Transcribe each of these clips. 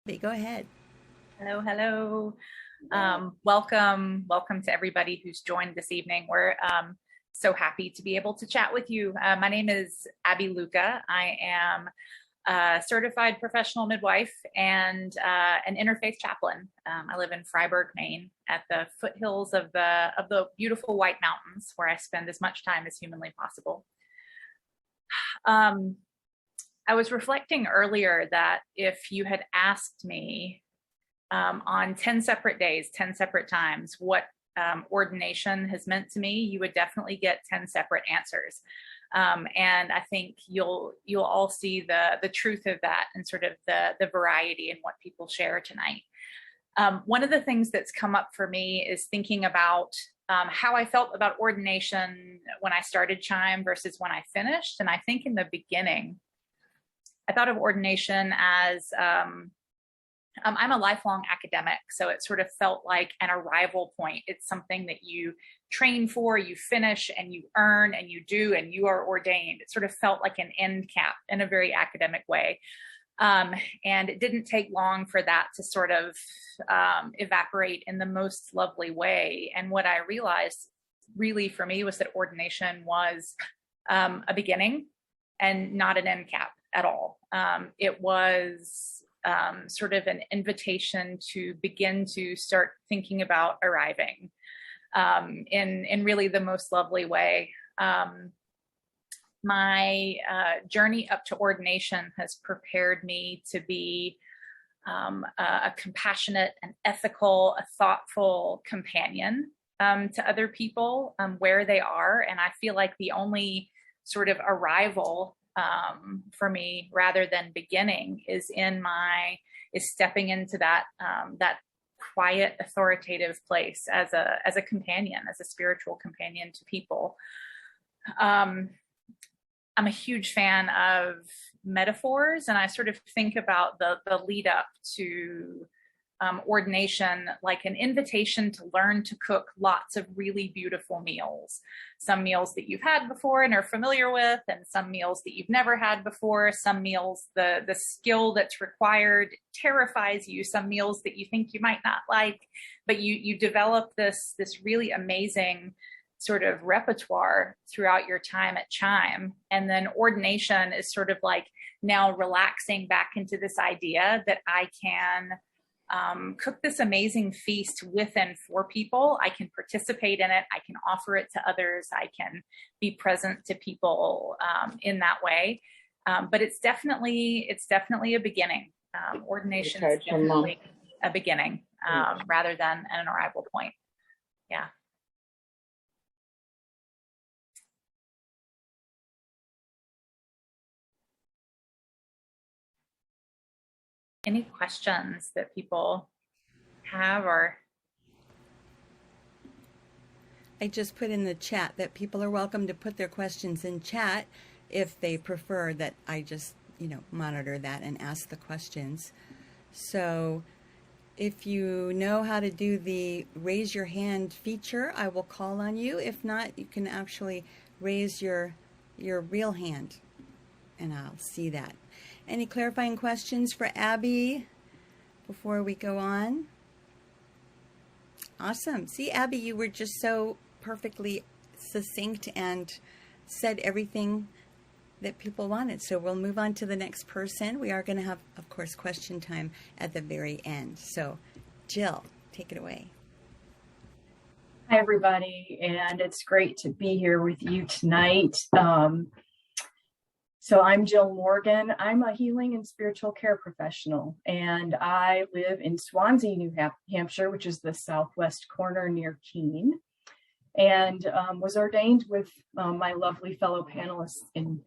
Go ahead. Hello, hello. Welcome to everybody who's joined this evening. We're so happy to be able to chat with you. My name is Abby Luca. I am a certified professional midwife and an interfaith chaplain. I live in Freiburg, Maine, at the foothills of the beautiful White Mountains, where I spend as much time as humanly possible. I was reflecting earlier that if you had asked me on 10 separate days, 10 separate times, what ordination has meant to me, you would definitely get 10 separate answers. And I think you'll all see the truth of that and sort of the variety in what people share tonight. One of the things that's come up for me is thinking about how I felt about ordination when I started ChIME versus when I finished. And I think in the beginning, I thought of ordination as I'm a lifelong academic, so it sort of felt like an arrival point. It's something that you train for, you finish, and you earn, and you do, and you are ordained. It sort of felt like an end cap in a very academic way. And it didn't take long for that to sort of evaporate in the most lovely way. And what I realized really for me was that ordination was a beginning and not an end cap at all. It was sort of an invitation to begin to start thinking about arriving in really the most lovely way. My journey up to ordination has prepared me to be a compassionate, an ethical, a thoughtful companion to other people where they are. And I feel like the only sort of arrival for me, rather than beginning, is stepping into that quiet, authoritative place as a companion, as a spiritual companion to people. I'm a huge fan of metaphors, and I sort of think about the lead up to ordination like an invitation to learn to cook lots of really beautiful meals. Some meals that you've had before and are familiar with, and some meals that you've never had before. Some meals, the skill that's required terrifies you. Some meals that you think you might not like, but you develop this really amazing sort of repertoire throughout your time at ChIME. And then ordination is sort of like now relaxing back into this idea that I can cook this amazing feast with and for people. I can participate in it. I can offer it to others. I can be present to people in that way. But it's definitely a beginning. Ordination is definitely a beginning rather than an arrival point. Yeah. Any questions that people have? Or I just put in the chat that people are welcome to put their questions in chat if they prefer that I just, monitor that and ask the questions. So if you know how to do the raise your hand feature, I will call on you. If not, you can actually raise your real hand and I'll see that. Any clarifying questions for Abby before we go on? Awesome. See, Abby, you were just so perfectly succinct and said everything that people wanted. So we'll move on to the next person. We are going to have, of course, question time at the very end. So Jill, take it away. Hi, everybody, and it's great to be here with you tonight. So I'm Jill Morgan. I'm a healing and spiritual care professional, and I live in Swansea, New Hampshire, which is the southwest corner near Keene, and was ordained with my lovely fellow panelists in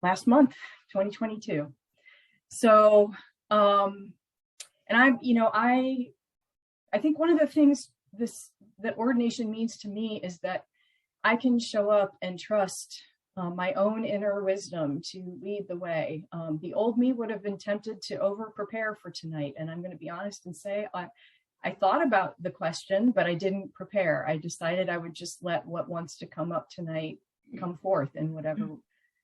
last month, 2022. So, and I think one of the things that ordination means to me is that I can show up and trust my own inner wisdom to lead the way. The old me would have been tempted to over prepare for tonight. And I'm going to be honest and say, I thought about the question, but I didn't prepare. I decided I would just let what wants to come up tonight come forth and whatever.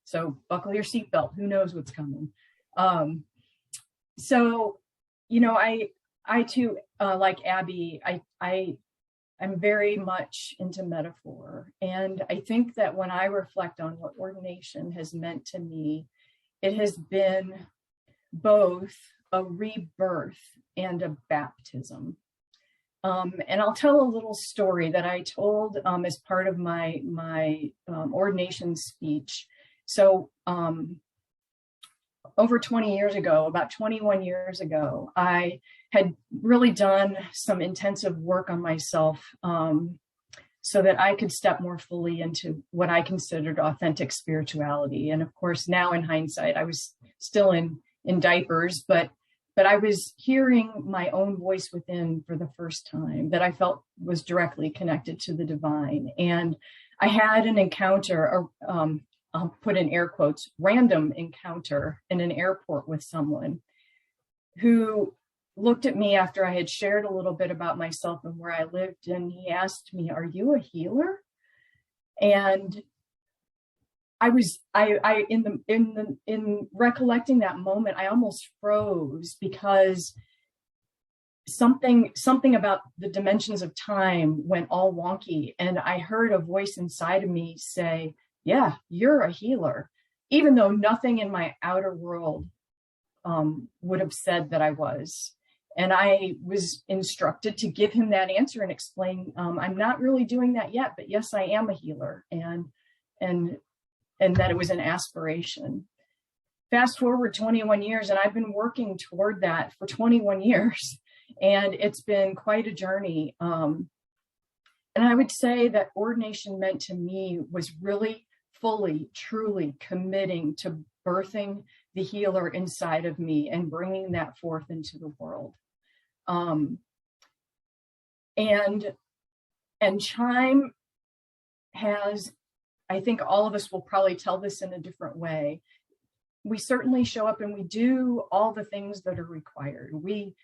So buckle your seatbelt. Who knows what's coming? So I too, like Abby, I'm very much into metaphor. And I think that when I reflect on what ordination has meant to me, it has been both a rebirth and a baptism. And I'll tell a little story that I told as part of my ordination speech. So over 20 years ago, about 21 years ago, I had really done some intensive work on myself so that I could step more fully into what I considered authentic spirituality. And of course, now in hindsight, I was still in diapers, but I was hearing my own voice within for the first time that I felt was directly connected to the divine. And I had an encounter, I'll put in air quotes, random encounter in an airport with someone who looked at me after I had shared a little bit about myself and where I lived. And he asked me, "Are you a healer?" And in recollecting that moment, I almost froze because something about the dimensions of time went all wonky. And I heard a voice inside of me say, "Yeah, you're a healer," even though nothing in my outer world would have said that I was. And I was instructed to give him that answer and explain, I'm not really doing that yet, but yes, I am a healer. And that it was an aspiration. Fast forward 21 years, and I've been working toward that for 21 years. And it's been quite a journey. And I would say that ordination meant to me was really fully, truly committing to birthing the healer inside of me and bringing that forth into the world. And ChIME has, I think all of us will probably tell this in a different way. We certainly show up and we do all the things that are required. We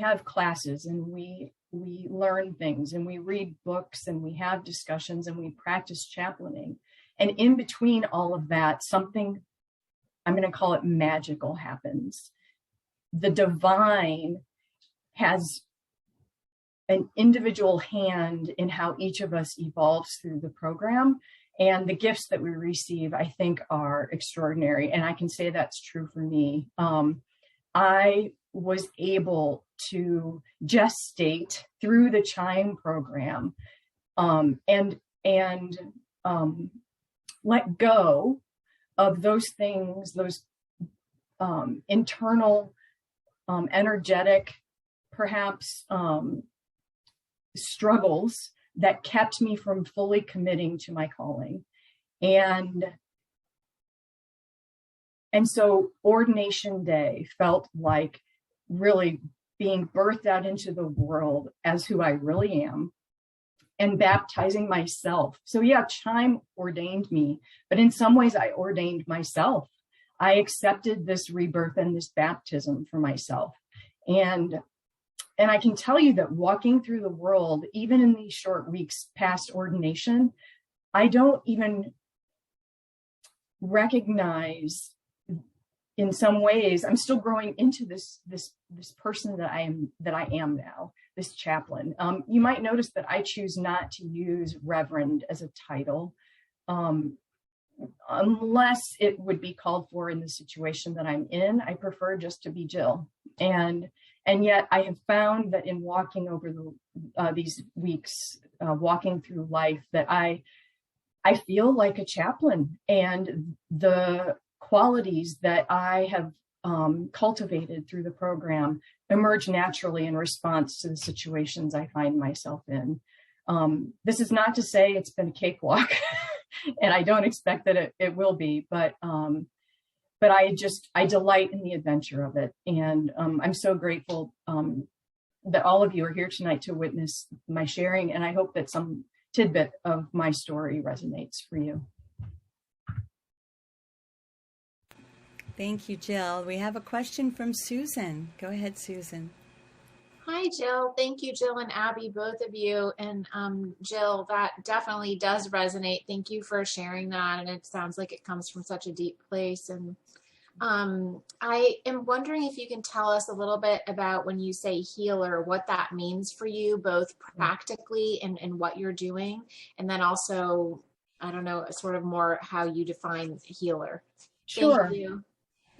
have classes and we learn things and we read books and we have discussions and we practice chaplaining. And in between all of that, something, I'm going to call it magical, happens. The divine has an individual hand in how each of us evolves through the program. And the gifts that we receive, I think, are extraordinary. And I can say that's true for me. I was able to gestate through the ChIME program and let go of those things, those internal, energetic, perhaps struggles that kept me from fully committing to my calling. And so ordination day felt like really being birthed out into the world as who I really am and baptizing myself. So yeah, ChIME ordained me, but in some ways I ordained myself. I accepted this rebirth and this baptism for myself. And I can tell you that walking through the world, even in these short weeks past ordination, I don't even recognize, in some ways, I'm still growing into this person that I am now, this chaplain. You might notice that I choose not to use Reverend as a title, unless it would be called for in the situation that I'm in. I prefer just to be Jill. And yet I have found that in walking over these weeks, walking through life, that I feel like a chaplain, and the qualities that I have cultivated through the program emerge naturally in response to the situations I find myself in. This is not to say it's been a cakewalk, and I don't expect that it will be, but I delight in the adventure of it. And I'm so grateful that all of you are here tonight to witness my sharing. And I hope that some tidbit of my story resonates for you. Thank you, Jill. We have a question from Susan. Go ahead, Susan. Hi, Jill. Thank you, Jill and Abby, both of you. And Jill, that definitely does resonate. Thank you for sharing that. And it sounds like it comes from such a deep place. And I am wondering if you can tell us a little bit about when you say healer, what that means for you, both practically and what you're doing, and then also, I don't know, sort of more how you define healer. Sure. Thank you.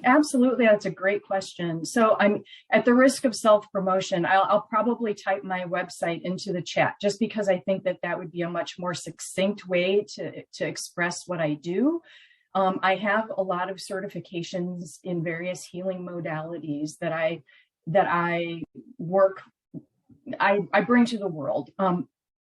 Absolutely. That's a great question. So I'm at the risk of self-promotion. I'll probably type my website into the chat just because I think that that would be a much more succinct way to express what I do. I have a lot of certifications in various healing modalities that I bring to the world.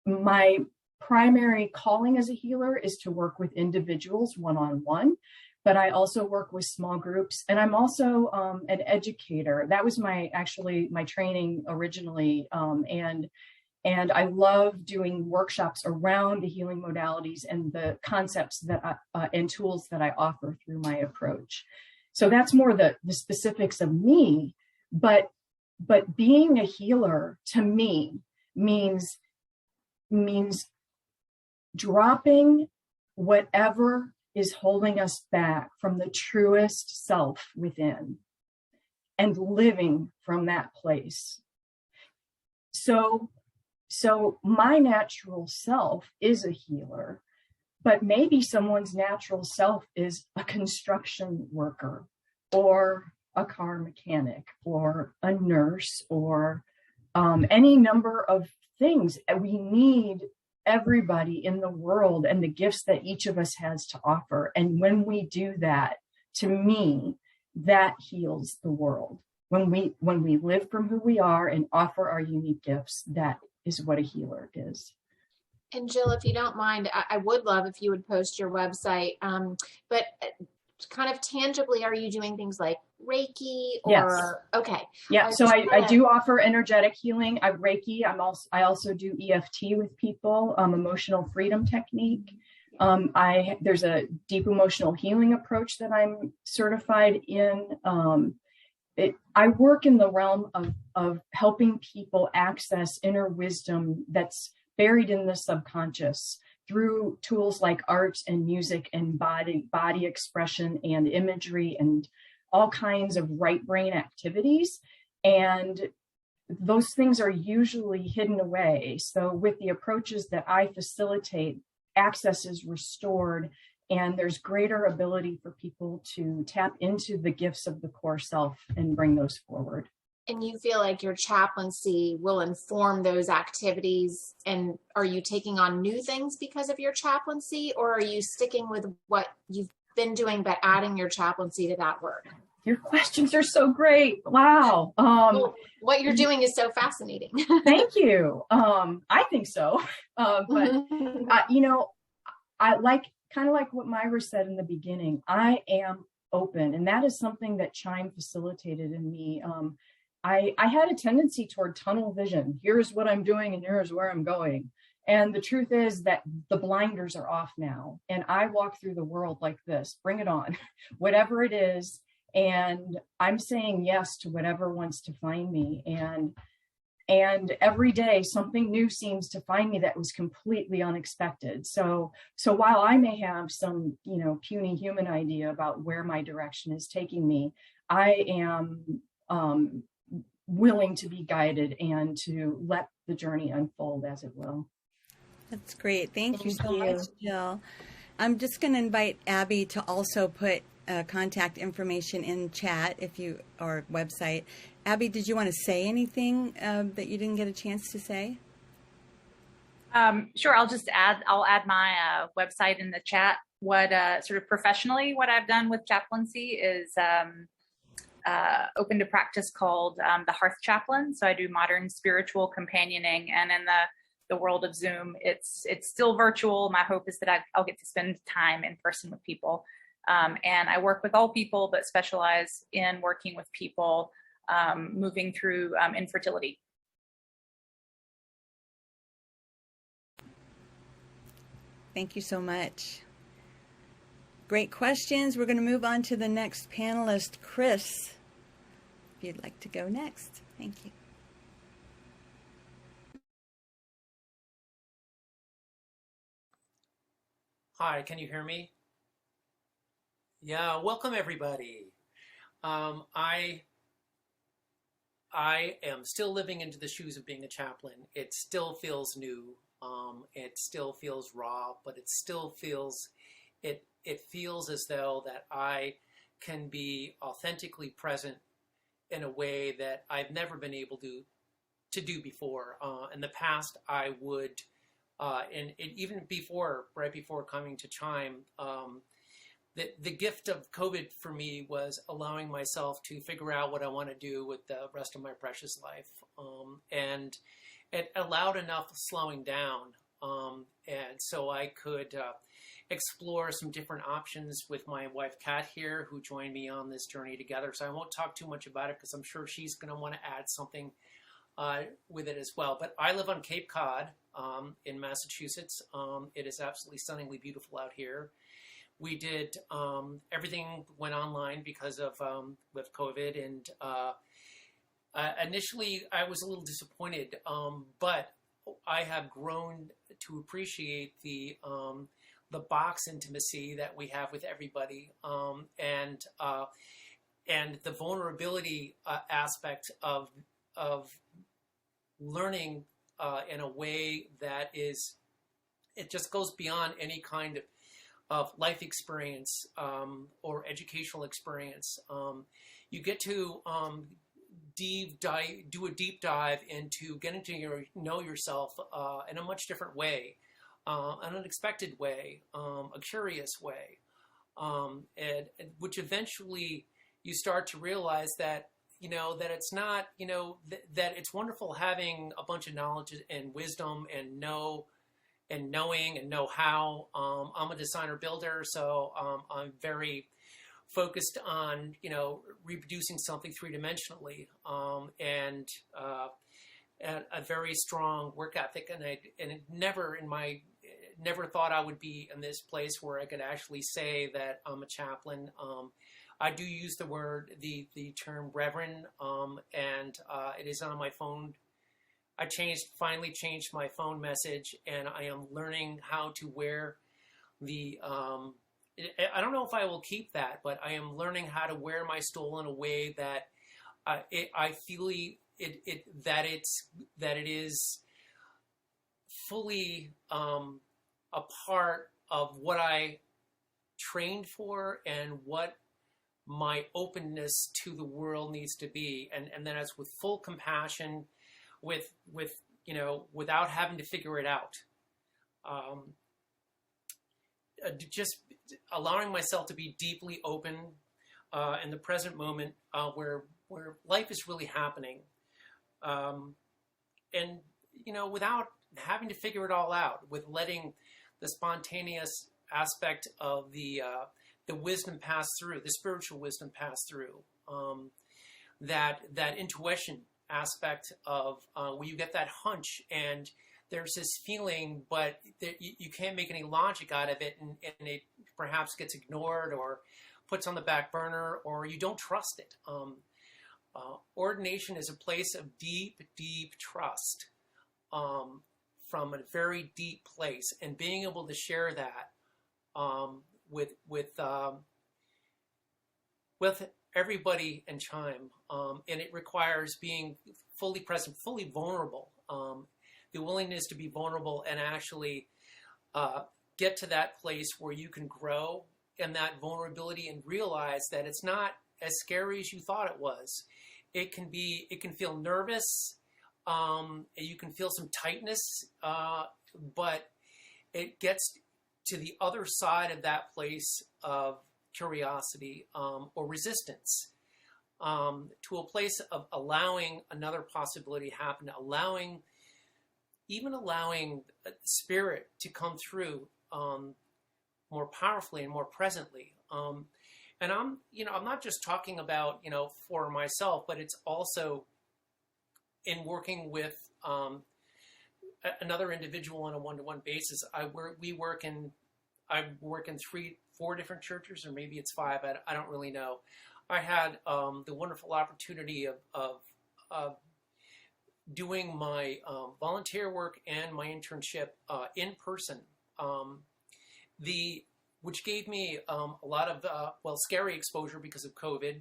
My primary calling as a healer is to work with individuals one-on-one, but I also work with small groups, and I'm also an educator. That was my training originally, and I love doing workshops around the healing modalities and the concepts that and tools that I offer through my approach. So that's more the specifics of me, but being a healer to me means dropping whatever is holding us back from the truest self within and living from that place. So my natural self is a healer, but maybe someone's natural self is a construction worker or a car mechanic or a nurse or any number of things. We need everybody in the world and the gifts that each of us has to offer. And when we do that, to me, that heals the world. When we live from who we are and offer our unique gifts, that is what a healer is. And Jill, if you don't mind, I would love if you would post your website. But kind of tangibly, are you doing things like Reiki or? Yes. Okay. Yeah. So I do offer energetic healing. I Reiki. I also do EFT with people, emotional freedom technique. There's a deep emotional healing approach that I'm certified in. I work in the realm of helping people access inner wisdom that's buried in the subconscious through tools like art and music and body expression and imagery and all kinds of right brain activities. And those things are usually hidden away. So with the approaches that I facilitate, access is restored and there's greater ability for people to tap into the gifts of the core self and bring those forward. And you feel like your chaplaincy will inform those activities? And are you taking on new things because of your chaplaincy, or are you sticking with what you've been doing but adding your chaplaincy to that work? Your questions are so great. Wow. Well, what you're doing is so fascinating. Thank you. I think so. But I kind of like what Myra said in the beginning, I am open. And that is something that ChIME facilitated in me. I had a tendency toward tunnel vision. Here's what I'm doing and here's where I'm going. And the truth is that the blinders are off now. And I walk through the world like this, bring it on, whatever it is. And I'm saying yes to whatever wants to find me. And every day something new seems to find me that was completely unexpected. So while I may have some, puny human idea about where my direction is taking me, I am willing to be guided and to let the journey unfold as it will. That's great. Thank you so much, Jill. I'm just going to invite Abby to also put contact information in chat or website. Abby, did you want to say anything that you didn't get a chance to say? Sure. I'll add my website in the chat. What sort of professionally, what I've done with chaplaincy is open to practice called the Hearth Chaplain. So I do modern spiritual companioning, and in the world of Zoom, it's still virtual. My hope is that I'll get to spend time in person with people. And I work with all people, but specialize in working with people moving through infertility. Thank you so much. Great questions. We're going to move on to the next panelist, Chris, if you'd like to go next. Thank you. Hi, can you hear me? Yeah, welcome everybody. I am still living into the shoes of being a chaplain. It still feels new. It still feels raw, but it feels as though that I can be authentically present in a way that I've never been able to do before. In the past, I would, and even before, right before coming to ChIME, the gift of COVID for me was allowing myself to figure out what I want to do with the rest of my precious life. And it allowed enough slowing down. And so I could explore some different options with my wife, Kat, here, who joined me on this journey together. So I won't talk too much about it because I'm sure she's going to want to add something with it as well. But I live on Cape Cod in Massachusetts. It is absolutely stunningly beautiful out here. We did, everything went online because of with COVID, and initially I was a little disappointed, but I have grown to appreciate the box intimacy that we have with everybody, and the vulnerability aspect of learning in a way that is, it just goes beyond any kind of life experience or educational experience. You get to do a deep dive into getting to know yourself in a much different way, an unexpected way, a curious way, and which eventually you start to realize that that it's not that it's wonderful having a bunch of knowledge and wisdom and knowing and know-how. I'm a designer builder, so I'm very focused on reproducing something three-dimensionally, and a very strong work ethic. And it never thought I would be in this place where I could actually say that I'm a chaplain. I do use the term reverend, and it is on my phone. I finally changed my phone message, and I am learning how to wear the, I don't know if I will keep that, but I am learning how to wear my stole in a way that I feel that it is fully a part of what I trained for and what my openness to the world needs to be, and then it's with full compassion, with without having to figure it out, just allowing myself to be deeply open in the present moment, where life is really happening, and without having to figure it all out, with letting the spontaneous aspect of the wisdom pass through, the spiritual wisdom pass through, that intuition aspect of where you get that hunch and there's this feeling, but you can't make any logic out of it, and it perhaps gets ignored or puts on the back burner, or you don't trust it. Ordination is a place of deep, deep trust, from a very deep place, and being able to share that with everybody in ChIME, and it requires being fully present, fully vulnerable, the willingness to be vulnerable and actually get to that place where you can grow in that vulnerability and realize that it's not as scary as you thought it was. It can feel nervous, you can feel some tightness, but it gets to the other side of that place of curiosity, or resistance, to a place of allowing another possibility to happen, allowing spirit to come through more powerfully and more presently. And I'm not just talking about for myself, but it's also in working with another individual on a one-to-one basis. I work in 4 different churches, or maybe it's 5. I don't really know. I had the wonderful opportunity of doing my volunteer work and my internship in person. The which gave me a lot of, scary exposure because of COVID,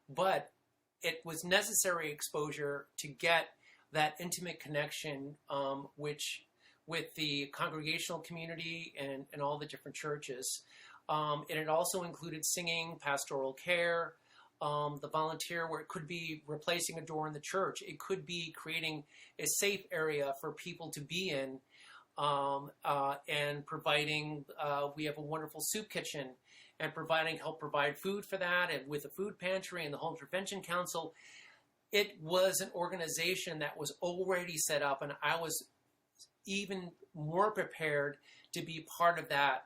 but it was necessary exposure to get that intimate connection, which with the congregational community and all the different churches. And it also included singing, pastoral care, the volunteer, where it could be replacing a door in the church. It could be creating a safe area for people to be in, and providing, we have a wonderful soup kitchen, and help provide food for that, and with the food pantry and the Home Prevention Council. It was an organization that was already set up, and I was even more prepared to be part of that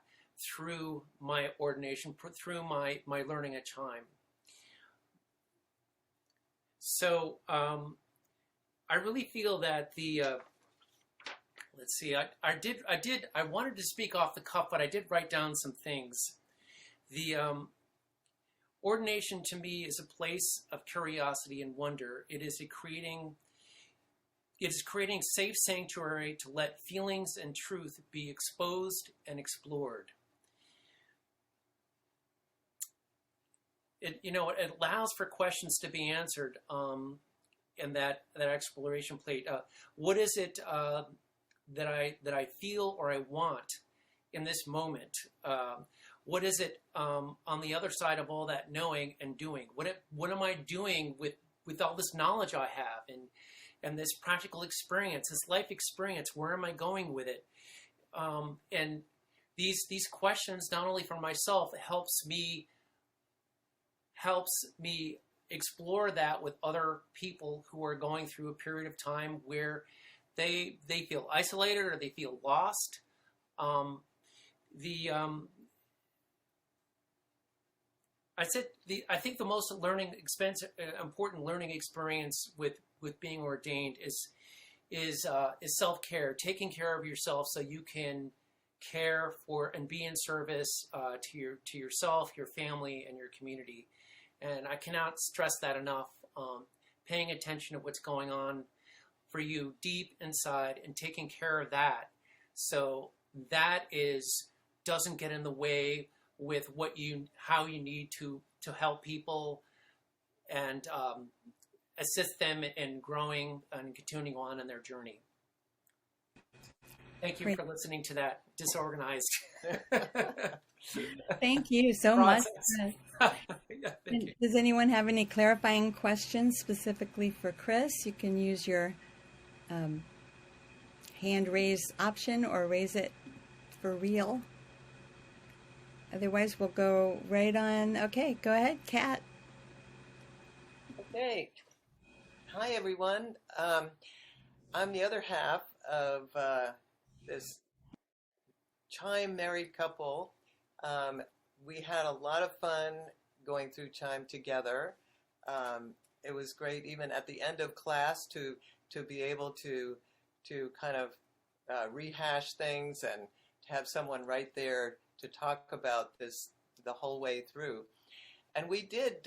through my ordination, through my learning at ChIME. So I really feel that let's see, I wanted to speak off the cuff, but I did write down some things. The ordination to me is a place of curiosity and wonder. It is creating safe sanctuary to let feelings and truth be exposed and explored. It allows for questions to be answered, in that exploration plate. What is it that I feel or I want in this moment? What is it on the other side of all that knowing and doing? What am I doing with all this knowledge I have and this practical experience, this life experience? Where am I going with it? And these questions, not only for myself, it helps me explore that with other people who are going through a period of time where they feel isolated or they feel lost. I think the most important learning experience with being ordained is self-care, taking care of yourself so you can care for and be in service to yourself, your family, and your community. And I cannot stress that enough. Paying attention to what's going on for you deep inside and taking care of that, so that doesn't get in the way with how you need to help people and assist them in growing and continuing on in their journey. Thank you for listening to that disorganized. Thank you so much. Yeah, thank you. Does anyone have any clarifying questions specifically for Chris? You can use your hand raise option or raise it for real. Otherwise, we'll go right on. Okay, go ahead, Kat. Okay. Hi, everyone. I'm the other half of this ChIME married couple. We had a lot of fun going through ChIME together. It was great, even at the end of class, to be able to kind of rehash things and to have someone right there to talk about this the whole way through. And we did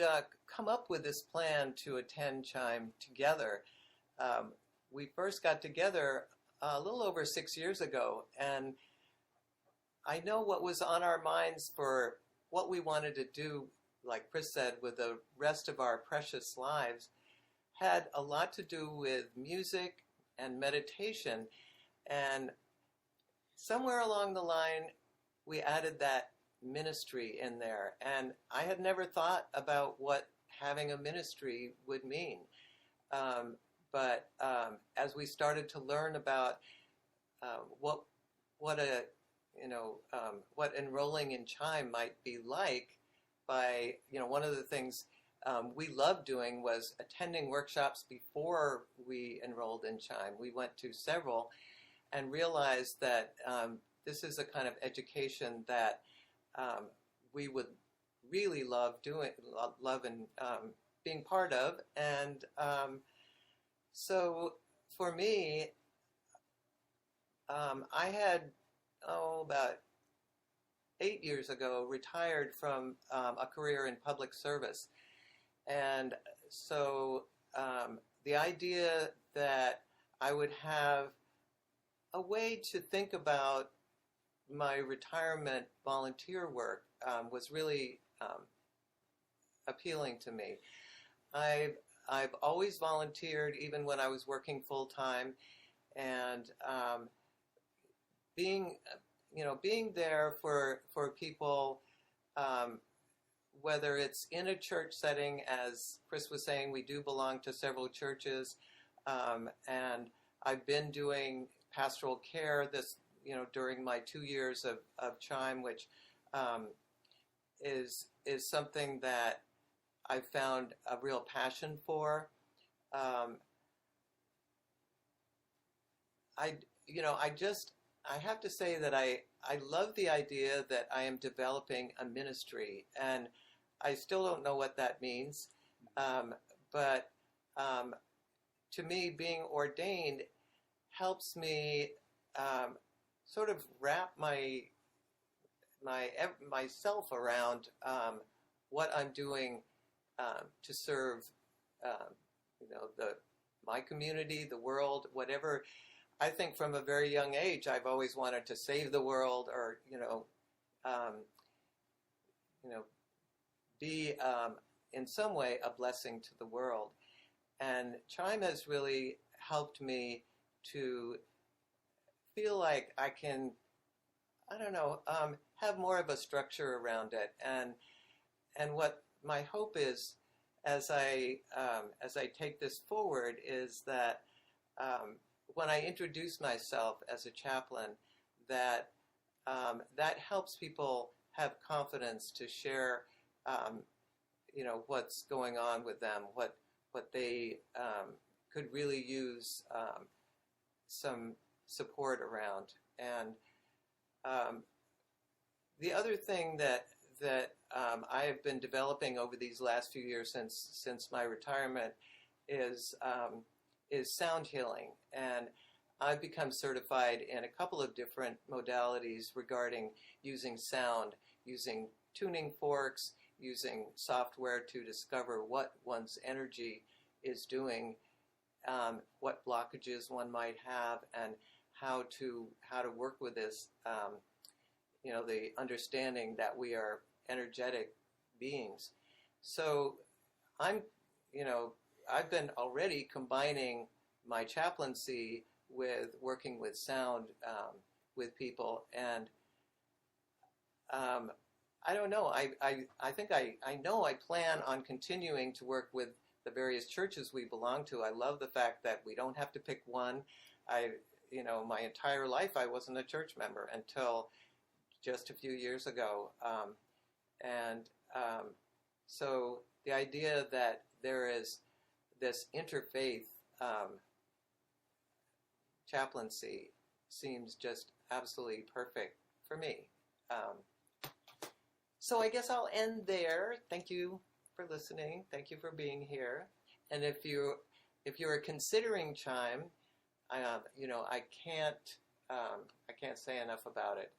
come up with this plan to attend ChIME together. We first got together a little over 6 years ago, and I know what was on our minds for what we wanted to do, like Chris said, with the rest of our precious lives, had a lot to do with music and meditation. And somewhere along the line, we added that ministry in there. And I had never thought about what having a ministry would mean. But as we started to learn about what enrolling in ChIME might be like, by one of the things we loved doing was attending workshops before we enrolled in ChIME. We went to several and realized that this is a kind of education that we would really love and being part of. And so for me, I had, about 8 years ago, retired from a career in public service. And so the idea that I would have a way to think about my retirement volunteer work was really appealing to me. I've always volunteered, even when I was working full time, and being there for people, whether it's in a church setting, as Chris was saying, we do belong to several churches, and I've been doing pastoral care during my 2 years of ChIME, which is something that I found a real passion for. I have to say that I love the idea that I am developing a ministry, and I still don't know what that means. But to me, being ordained helps me sort of wrap myself around what I'm doing to serve, my community, the world, whatever. I think from a very young age, I've always wanted to save the world, or be in some way a blessing to the world. And ChIME has really helped me to feel like I can, have more of a structure around it. And what my hope is, as I take this forward, is that when I introduce myself as a chaplain, that helps people have confidence to share, what's going on with them, what they could really use some support around. And the other thing that I have been developing over these last few years since my retirement is sound healing, and I've become certified in a couple of different modalities regarding using sound, using tuning forks, using software to discover what one's energy is doing, what blockages one might have, and how to work with this. The understanding that we are energetic beings. So I've been already combining my chaplaincy with working with sound with people, and I don't know. I think I plan on continuing to work with the various churches we belong to. I love the fact that we don't have to pick one. My entire life I wasn't a church member until just a few years ago, so the idea that there is this interfaith chaplaincy seems just absolutely perfect for me. So I guess I'll end there. Thank you for listening. Thank you for being here. And if you're considering ChIME, I can't say enough about it.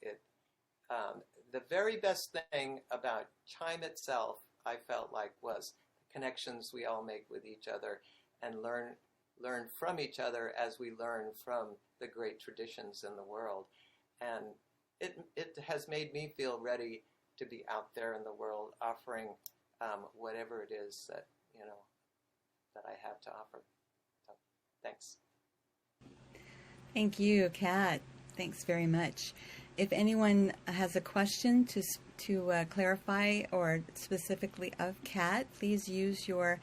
The very best thing about ChIME itself, I felt like, was the connections we all make with each other, and learn from each other as we learn from the great traditions in the world. And it has made me feel ready to be out there in the world, offering whatever it is that I have to offer. So, thanks. Thank you, Kat. Thanks very much. If anyone has a question to clarify, or specifically of Kat, please use your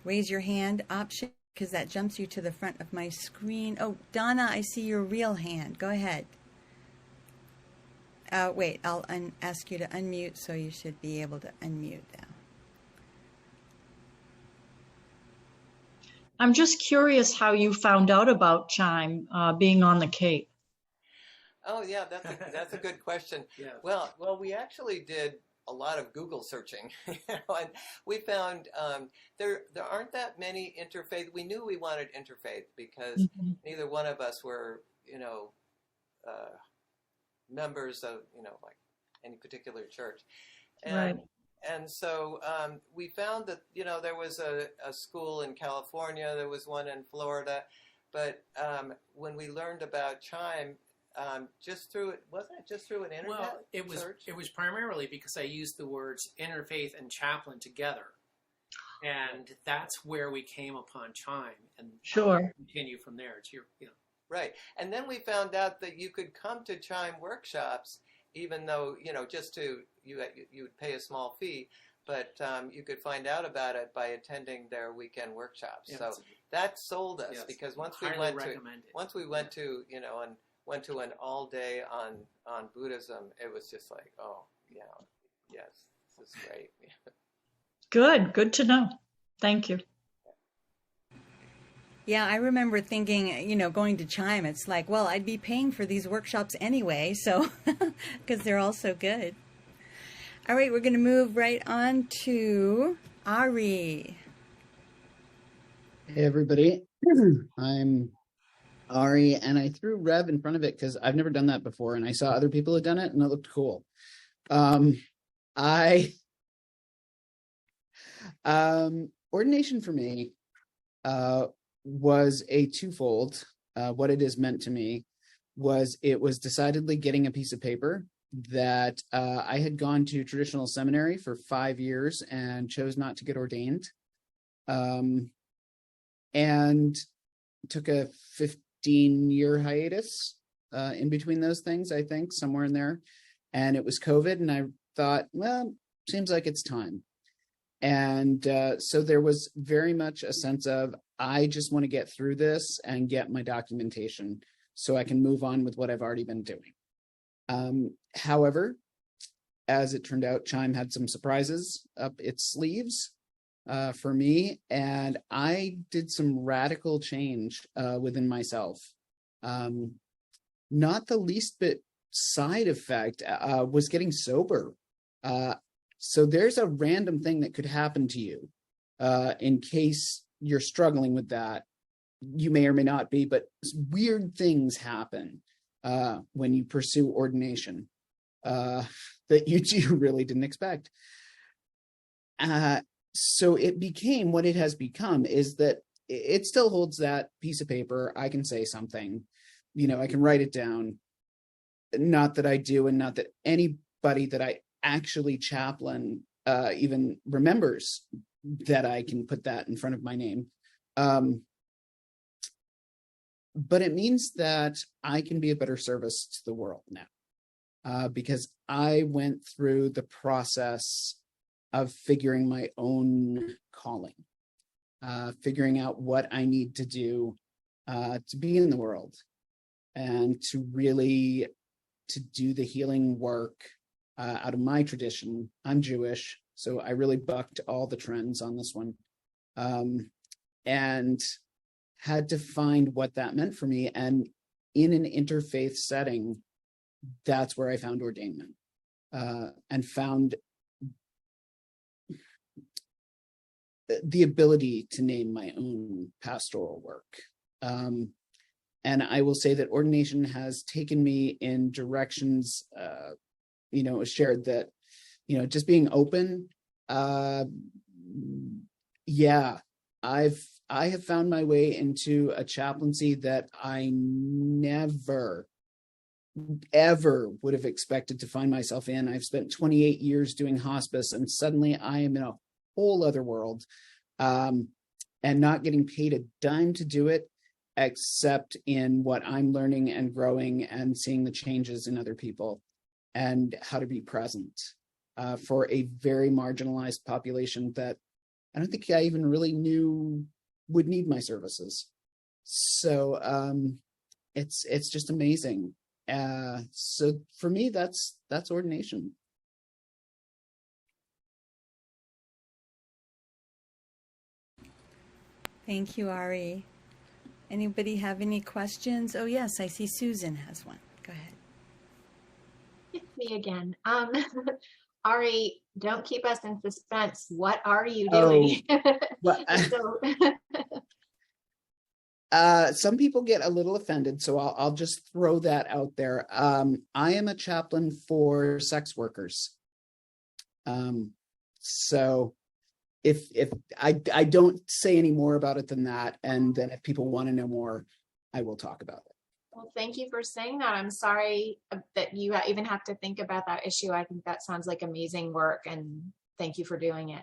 raise your hand option, because that jumps you to the front of my screen. Oh, Donna, I see your real hand. Go ahead. Wait, I'll ask you to unmute, so you should be able to unmute now. I'm just curious how you found out about ChIME being on the Cape. Oh yeah, that's a good question. Yeah. Well, we actually did a lot of Google searching, and we found there aren't that many interfaith. We knew we wanted interfaith because neither one of us were, members of, like any particular church. And, Right. And so we found that, there was a school in California, there was one in Florida, but when we learned about ChIME, just through it. Wasn't it just through an internet Well, search? it was primarily because I used the words interfaith and chaplain together, and that's where we came upon ChIME, and Sure. continue from there. It's your, Right. And then we found out that you could come to ChIME workshops, even though, just you would pay a small fee, but you could find out about it by attending their weekend workshops. Yeah, so that sold us yes, because highly recommend it. once we went to, and went to an all day on Buddhism, it was just like, oh, yes, this is great. Good to know. Thank you. Yeah, I remember thinking, going to ChIME, it's like, well, I'd be paying for these workshops anyway, so, because they're all so good. All right, we're going to move right on to Ari. Hey everybody, I'm Ari, and I threw Rev in front of it because I've never done that before, and I saw other people had done it, and it looked cool. Ordination for me was a twofold. What it is meant to me was it was decidedly getting a piece of paper that I had gone to traditional seminary for 5 years and chose not to get ordained. And took a 15-year hiatus in between those things, I think, somewhere in there. And it was COVID, and I thought, well, seems like it's time. And so there was very much a sense of, I just want to get through this and get my documentation so I can move on with what I've already been doing. However, as it turned out, ChIME had some surprises up its sleeves for me, and I did some radical change within myself. Not the least bit side effect was getting sober. So there's a random thing that could happen to you in case you're struggling with that. You may or may not be, but weird things happen when you pursue ordination that you really didn't expect. So it became what it has become, is that it still holds that piece of paper. I can say something, I can write it down. Not that I do, and not that anybody that I actually chaplain even remembers that I can put that in front of my name. But it means that I can be a better service to the world now, because I went through the process of figuring my own calling, figuring out what I need to do to be in the world and to really to do the healing work out of my tradition. I'm Jewish, so I really bucked all the trends on this one, and had to find what that meant for me. And in an interfaith setting, that's where I found ordainment, and found the ability to name my own pastoral work. And I will say that ordination has taken me in directions, shared that, just being open. I have found my way into a chaplaincy that I never, ever would have expected to find myself in. I've spent 28 years doing hospice, and suddenly I am in a whole other world, and not getting paid a dime to do it, except in what I'm learning and growing and seeing the changes in other people and how to be present for a very marginalized population that I don't think I even really knew would need my services. So it's just amazing. So for me, that's ordination. Thank you, Ari. Anybody have any questions? Oh, yes, I see Susan has one. Go ahead. It's me again. Ari, don't keep us in suspense. What are you doing? Some people get a little offended, so I'll just throw that out there. I am a chaplain for sex workers. So if I don't say any more about it than that, and then if people want to know more, I will talk about it. Well, thank you for saying that. I'm sorry that you even have to think about that issue. I think that sounds like amazing work, and thank you for doing it.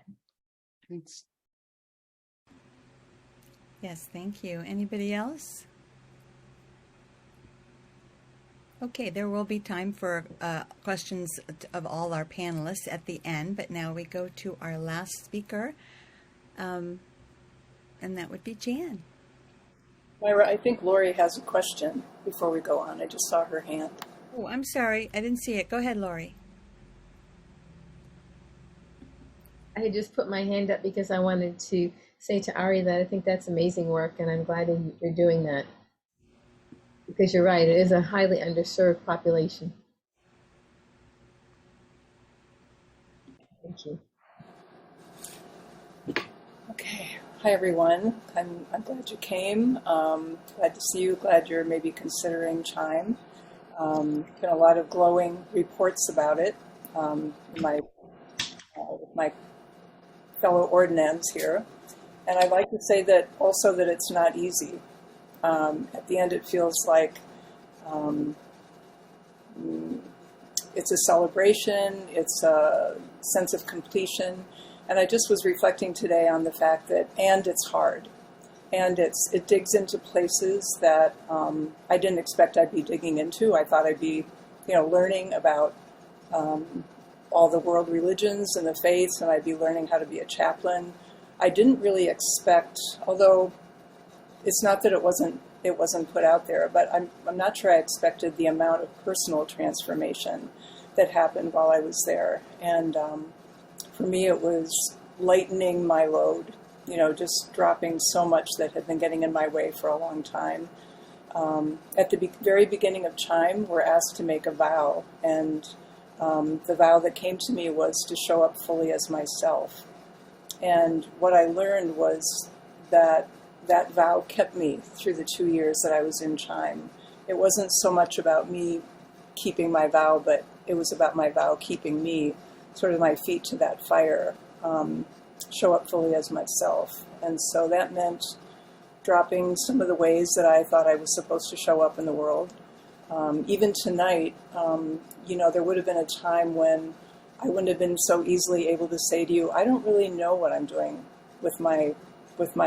Thanks. Yes, thank you. Anybody else? Okay, there will be time for questions of all our panelists at the end, but now we go to our last speaker, and that would be Jan. Myra, I think Lori has a question before we go on. I just saw her hand. Oh, I'm sorry. I didn't see it. Go ahead, Lori. I had just put my hand up because I wanted to say to Ari that I think that's amazing work, and I'm glad that you're doing that. Because you're right, it is a highly underserved population. Thank you. Okay. Hi, everyone. I'm glad you came. Glad to see you. Glad you're maybe considering ChIME. Been a lot of glowing reports about it with my fellow ordinands here. And I'd like to say that also that it's not easy. At the end, it feels like it's a celebration, it's a sense of completion. And I just was reflecting today on the fact that, and it's hard. And it digs into places that I didn't expect I'd be digging into. I thought I'd be, learning about all the world religions and the faiths, and I'd be learning how to be a chaplain. I didn't really expect, although it's not that it wasn't put out there, but I'm not sure I expected the amount of personal transformation that happened while I was there. And for me, it was lightening my load, just dropping so much that had been getting in my way for a long time. At the very beginning of ChIME, we're asked to make a vow, and the vow that came to me was to show up fully as myself. And what I learned was that vow kept me through the 2 years that I was in ChIME. It wasn't so much about me keeping my vow, but it was about my vow keeping me, sort of my feet to that fire, show up fully as myself. And so that meant dropping some of the ways that I thought I was supposed to show up in the world. Even tonight, there would have been a time when I wouldn't have been so easily able to say to you, I don't really know what I'm doing with my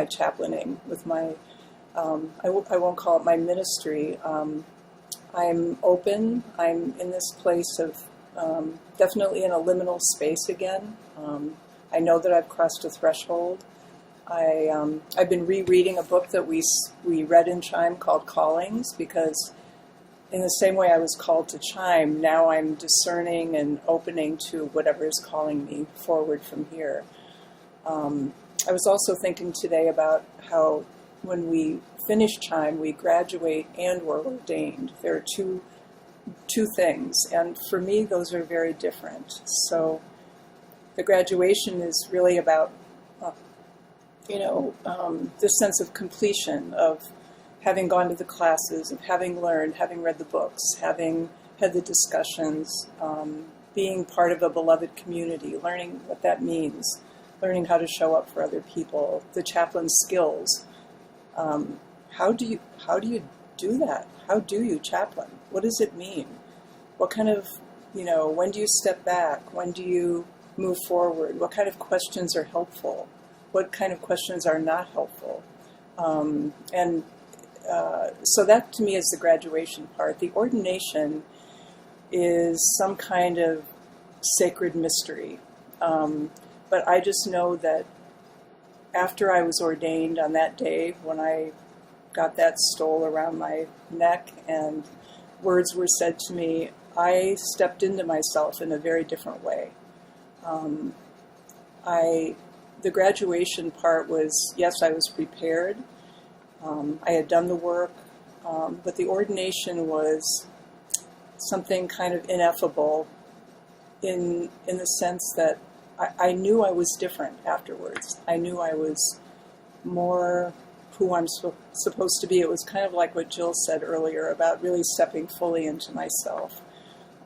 chaplaining, with my, I won't call it my ministry. I'm open. I'm in this place of definitely in a liminal space again. I know that I've crossed a threshold. I've been rereading a book that we read in ChIME called Callings, because in the same way I was called to ChIME, now I'm discerning and opening to whatever is calling me forward from here. I was also thinking today about how when we finish ChIME, we graduate and we're ordained. There are two things, and for me, those are very different. So the graduation is really about, this sense of completion, of having gone to the classes, of having learned, having read the books, having had the discussions, being part of a beloved community, learning what that means, learning how to show up for other people, the chaplain skills. How do you do that? How do you chaplain? What does it mean? What kind of, when do you step back? When do you move forward? What kind of questions are helpful? What kind of questions are not helpful? So that to me is the graduation part. The ordination is some kind of sacred mystery. But I just know that after I was ordained on that day, when I got that stole around my neck and words were said to me, I stepped into myself in a very different way. The graduation part was, yes, I was prepared. I had done the work, but the ordination was something kind of ineffable in the sense that I knew I was different afterwards. I knew I was more who I'm supposed to be. It was kind of like what Jill said earlier about really stepping fully into myself.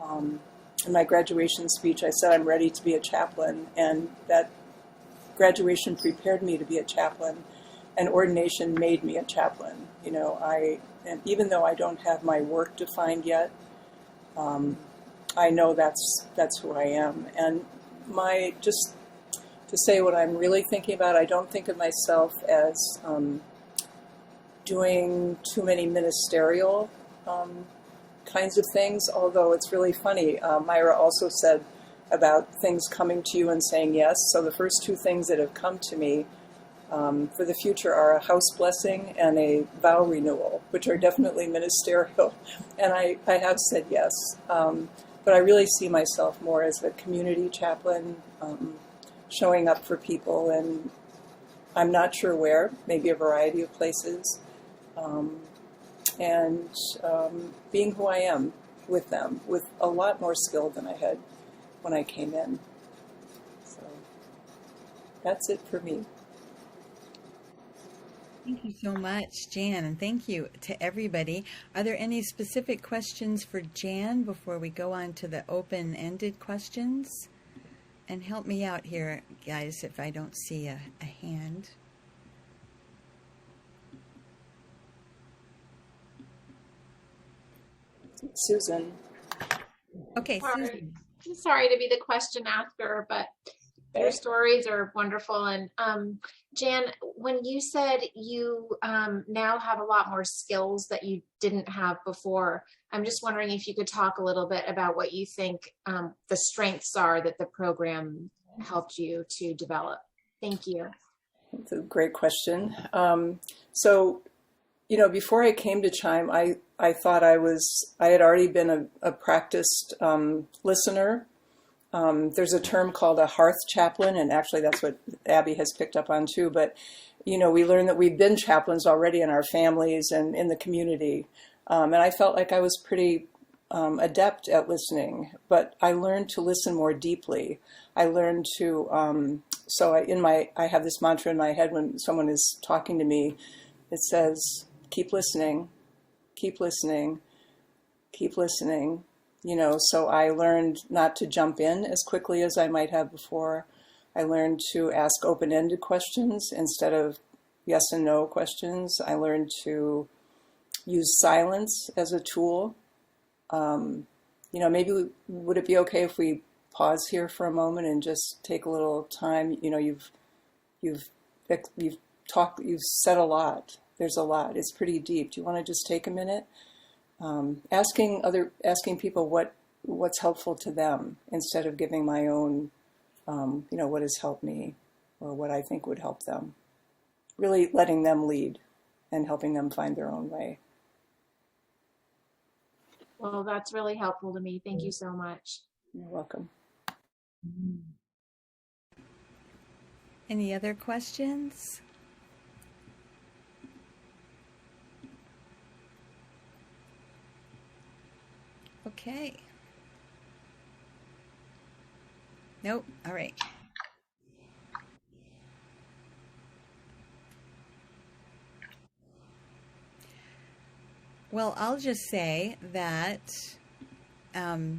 In my graduation speech, I said I'm ready to be a chaplain, and that graduation prepared me to be a chaplain, and ordination made me a chaplain. And even though I don't have my work defined yet, I know that's who I am. And just to say what I'm really thinking about, I don't think of myself as doing too many ministerial kinds of things, although it's really funny. Myra also said about things coming to you and saying yes. So the first two things that have come to me for the future are a house blessing and a vow renewal, which are definitely ministerial. And I have said yes. But I really see myself more as a community chaplain, showing up for people, and I'm not sure where, maybe a variety of places, and being who I am with them, with a lot more skill than I had when I came in. So that's it for me. Thank you so much, Jan, and thank you to everybody. Are there any specific questions for Jan before we go on to the open-ended questions? And help me out here, guys, if I don't see a hand. Susan. Okay, Sorry. Susan. I'm sorry to be the question asker, but your stories are wonderful. And Jan, when you said you now have a lot more skills that you didn't have before, I'm just wondering if you could talk a little bit about what you think the strengths are that the program helped you to develop. Thank you. That's a great question. So, before I came to ChIME, I thought I had already been a practiced listener. There's a term called a hearth chaplain, and actually that's what Abby has picked up on too. But, we learned that we've been chaplains already in our families and in the community. And I felt like I was pretty adept at listening, but I learned to listen more deeply. I learned to, I have this mantra in my head when someone is talking to me. It says, keep listening, keep listening, keep listening. So I learned not to jump in as quickly as I might have before. I learned to ask open-ended questions instead of yes and no questions. I learned to use silence as a tool. Maybe would it be okay if we pause here for a moment and just take a little time? You've said a lot. There's a lot. It's pretty deep. Do you want to just take a minute? Asking people what's helpful to them instead of giving my own, what has helped me or what I think would help them. Really letting them lead and helping them find their own way. Well, that's really helpful to me. Thank you so much. You're welcome. Any other questions? Okay. Nope. All right. Well, I'll just say that I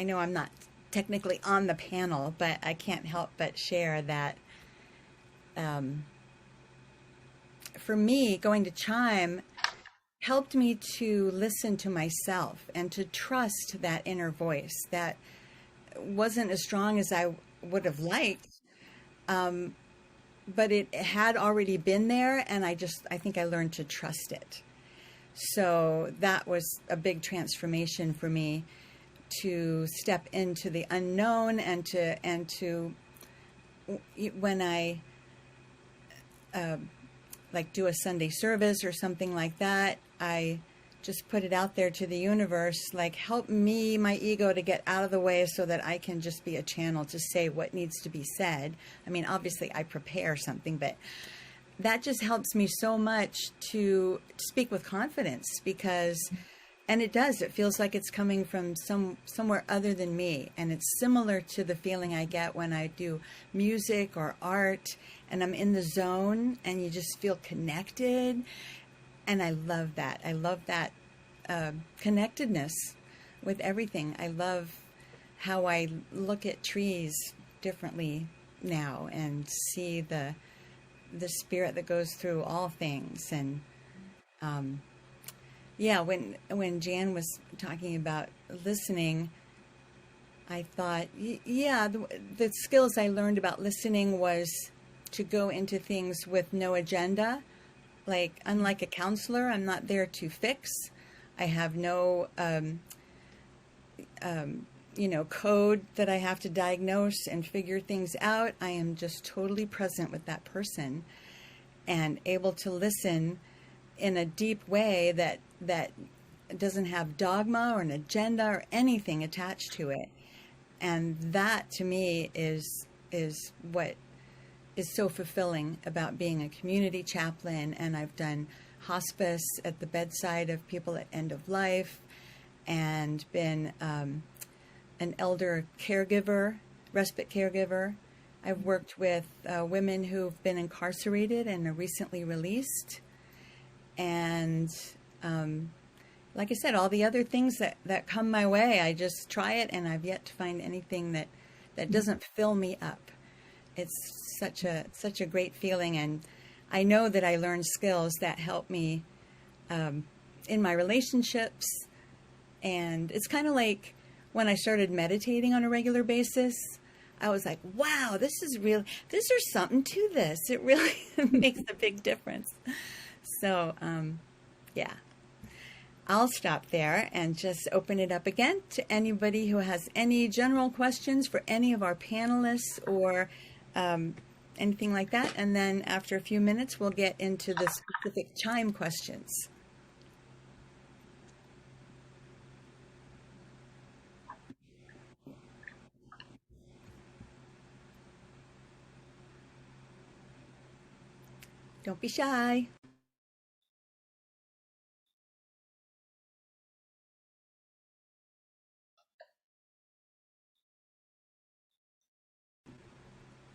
know I'm not technically on the panel, but I can't help but share that for me, going to ChIME helped me to listen to myself and to trust that inner voice that wasn't as strong as I would have liked. But it had already been there, and I think I learned to trust it. So that was a big transformation for me, to step into the unknown and to when I do a Sunday service or something like that, I just put it out there to the universe, help me, my ego, to get out of the way so that I can just be a channel to say what needs to be said. I mean, obviously I prepare something, but that just helps me so much to speak with confidence and it does, it feels like it's coming from somewhere other than me. And it's similar to the feeling I get when I do music or art and I'm in the zone and you just feel connected. And I love that. I love that connectedness with everything. I love how I look at trees differently now and see the spirit that goes through all things. And Yeah, when Jan was talking about listening, I thought, yeah, the skills I learned about listening was to go into things with no agenda. Like, unlike a counselor, I'm not there to fix. I have no, code that I have to diagnose and figure things out. I am just totally present with that person and able to listen in a deep way that doesn't have dogma or an agenda or anything attached to it. And that to me is what is so fulfilling about being a community chaplain. And I've done hospice at the bedside of people at end of life, and been an elder caregiver, respite caregiver. I've worked with women who've been incarcerated and are recently released. And like I said, all the other things that come my way, I just try it, and I've yet to find anything that doesn't fill me up. It's such a great feeling, and I know that I learned skills that help me in my relationships. And it's kind of like when I started meditating on a regular basis, I was like, wow, there's something to this. It really makes a big difference. So, yeah, I'll stop there and just open it up again to anybody who has any general questions for any of our panelists or anything like that. And then after a few minutes, we'll get into the specific ChIME questions. Don't be shy.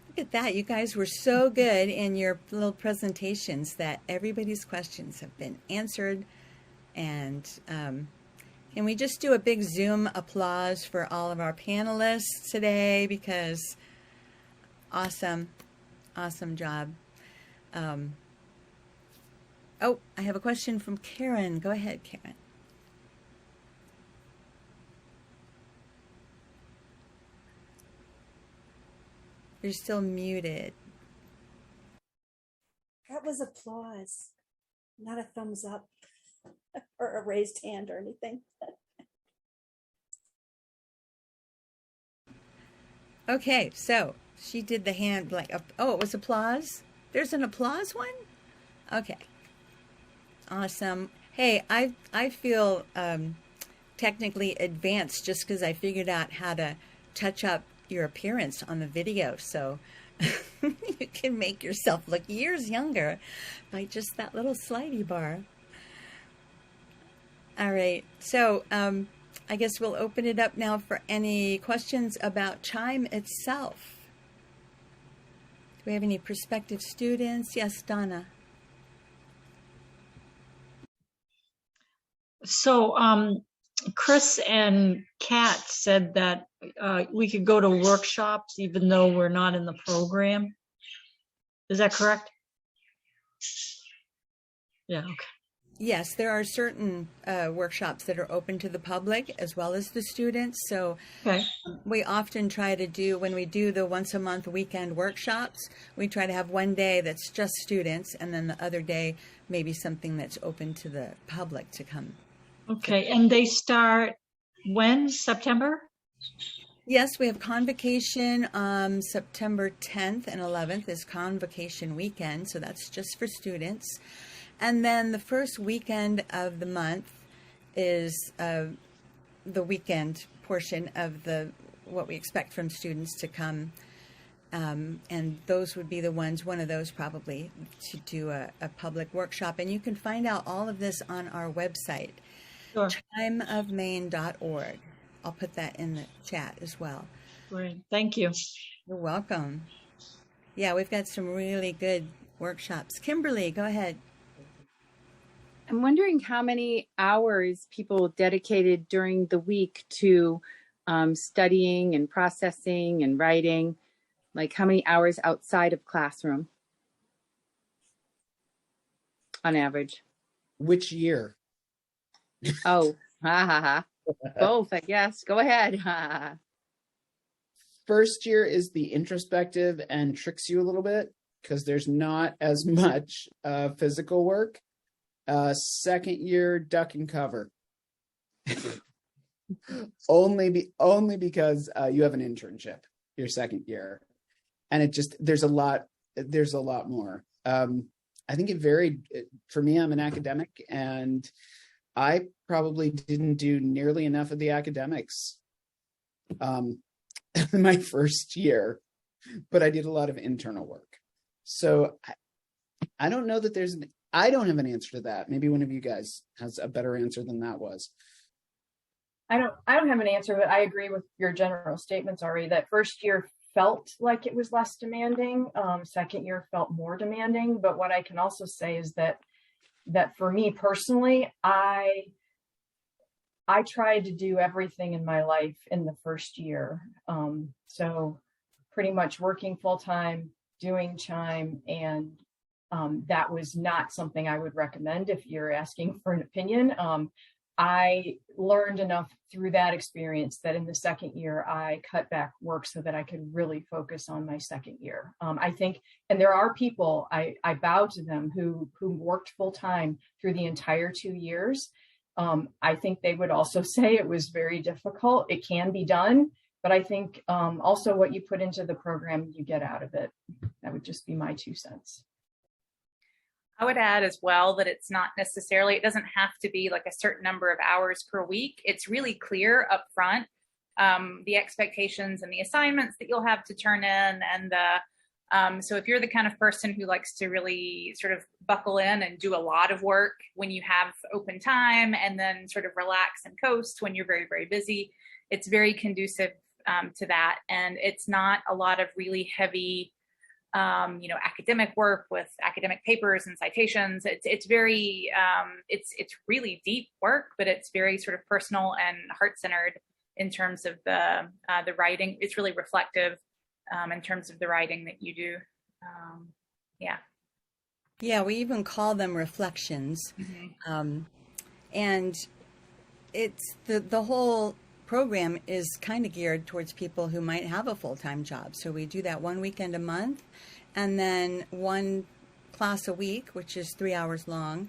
Look at that. You guys were so good in your little presentations that everybody's questions have been answered. And can we just do a big Zoom applause for all of our panelists today, because awesome job. Oh, I have a question from Karen. Go ahead, Karen. You're still muted. That was applause, not a thumbs up or a raised hand or anything. Okay, so she did the hand like, oh, it was applause? There's an applause one? Okay. Awesome. Hey, I feel technically advanced just because I figured out how to touch up your appearance on the video. So you can make yourself look years younger by just that little slidey bar. All right. So I guess we'll open it up now for any questions about ChIME itself. Do we have any prospective students? Yes, Donna. So Chris and Kat said that we could go to workshops even though we're not in the program. Is that correct? Yeah, okay. Yes, there are certain workshops that are open to the public as well as the students. So Okay. we often try to do, when we do the once a month weekend workshops, we try to have one day that's just students, and then the other day maybe something that's open to the public to come. Okay, and they start when? September? Yes, we have convocation September 10th and 11th is convocation weekend, so that's just for students. And then the first weekend of the month is the weekend portion of what we expect from students to come. And those would be the ones, one of those probably, to do a public workshop. And you can find out all of this on our website, Sure. chimeofmaine.org. I'll put that in the chat as well. Great, thank you. You're welcome. Yeah, we've got some really good workshops. Kimberly, go ahead. I'm wondering how many hours people dedicated during the week to studying and processing and writing, like how many hours outside of classroom on average? Which year? Oh, ha ha ha. Both, I guess. Go ahead. Ha. First year is the introspective and tricks you a little bit because there's not as much physical work. Second year, duck and cover. only because you have an internship your second year, and there's a lot more. I think it varied for me. I'm an academic, and I probably didn't do nearly enough of the academics my first year, but I did a lot of internal work. So I don't know that I don't have an answer to that. Maybe one of you guys has a better answer than that was. I don't have an answer, but I agree with your general statements, Ari, that first year felt like it was less demanding. Second year felt more demanding. But what I can also say is that for me personally, I tried to do everything in my life in the first year. So pretty much working full time, doing ChIME, and that was not something I would recommend if you're asking for an opinion. I learned enough through that experience that in the second year, I cut back work so that I could really focus on my second year. I think, and there are people, I bow to them who worked full time through the entire 2 years. I think they would also say it was very difficult. It can be done, but I think also what you put into the program, you get out of it. That would just be my 2 cents. I would add as well that it doesn't have to be like a certain number of hours per week. It's really clear up front, the expectations and the assignments that you'll have to turn in. And so if you're the kind of person who likes to really sort of buckle in and do a lot of work when you have open time and then sort of relax and coast when you're very, very busy, it's very conducive to that. And it's not a lot of really heavy academic work with academic papers and citations. It's very, it's really deep work, but it's very sort of personal and heart-centered in terms of the writing. It's really reflective in terms of the writing that you do. Yeah, we even call them reflections. Mm-hmm. And it's the whole program is kind of geared towards people who might have a full-time job. So we do that one weekend a month and then one class a week, which is 3 hours long.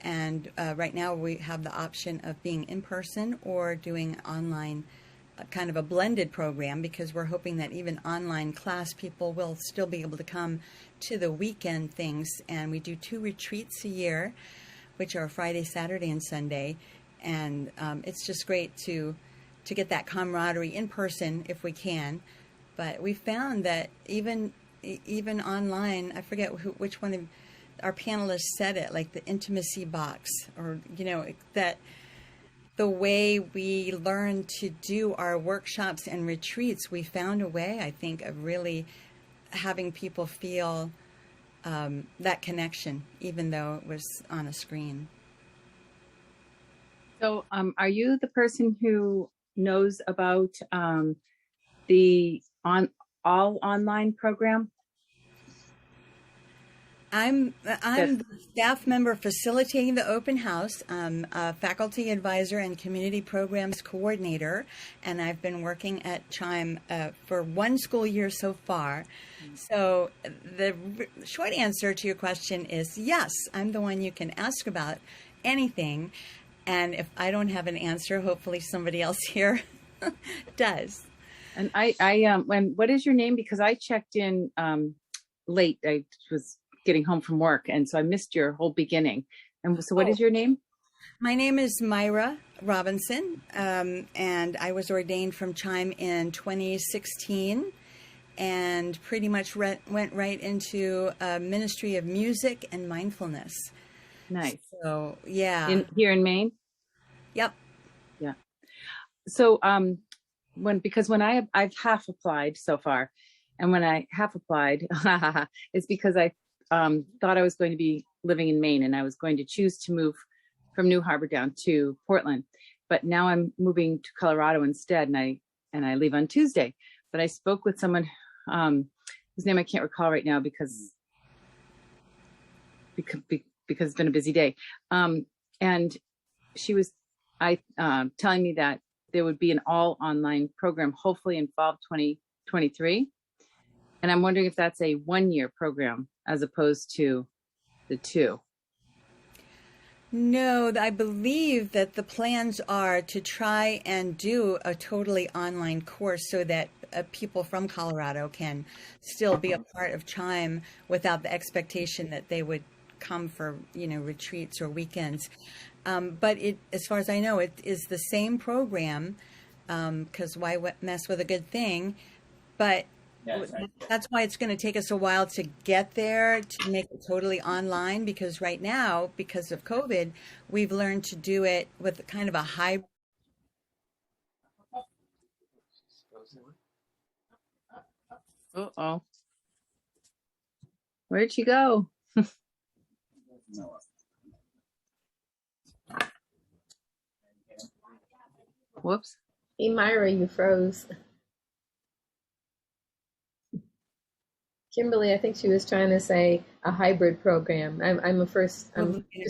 And right now we have the option of being in person or doing online, kind of a blended program, because we're hoping that even online class people will still be able to come to the weekend things. And we do 2 retreats a year, which are Friday, Saturday, and Sunday. And it's just great to get that camaraderie in person if we can. But we found that even online, I forget which one of our panelists said it, like the intimacy box, or, that the way we learn to do our workshops and retreats, we found a way, I think, of really having people feel that connection, even though it was on a screen. So are you the person who knows about the all online program? I'm the staff member facilitating the open house. I'm a faculty advisor and community programs coordinator, and I've been working at ChIME for 1 school year so far. So the short answer to your question is yes, I'm the one you can ask about anything. And if I don't have an answer, hopefully somebody else here does. And what is your name? Because I checked in late. I was getting home from work, and so I missed your whole beginning. And so what is your name? My name is Myra Robinson, and I was ordained from ChIME in 2016, and pretty much went right into a ministry of music and mindfulness. Nice. So, yeah. Here in Maine? Yep. Yeah. So when I've half applied so far, and when I half applied, it's because I thought I was going to be living in Maine, and I was going to choose to move from New Harbor down to Portland. But now I'm moving to Colorado instead, and I leave on Tuesday. But I spoke with someone whose name I can't recall right now because because it's been a busy day. And she was telling me that there would be an all online program, hopefully in fall of 2023. And I'm wondering if that's a 1-year program as opposed to the 2. No, I believe that the plans are to try and do a totally online course so that people from Colorado can still be a part of ChIME without the expectation that they would come for, retreats or weekends. But as far as I know, it is the same program, because why mess with a good thing? But that's why it's going to take us a while to get there, to make it totally online, because right now, because of COVID, we've learned to do it with kind of a hybrid. Uh-oh. Where'd she go? Whoops. Hey, Myra, you froze. Kimberly, I think she was trying to say a hybrid program. I'm just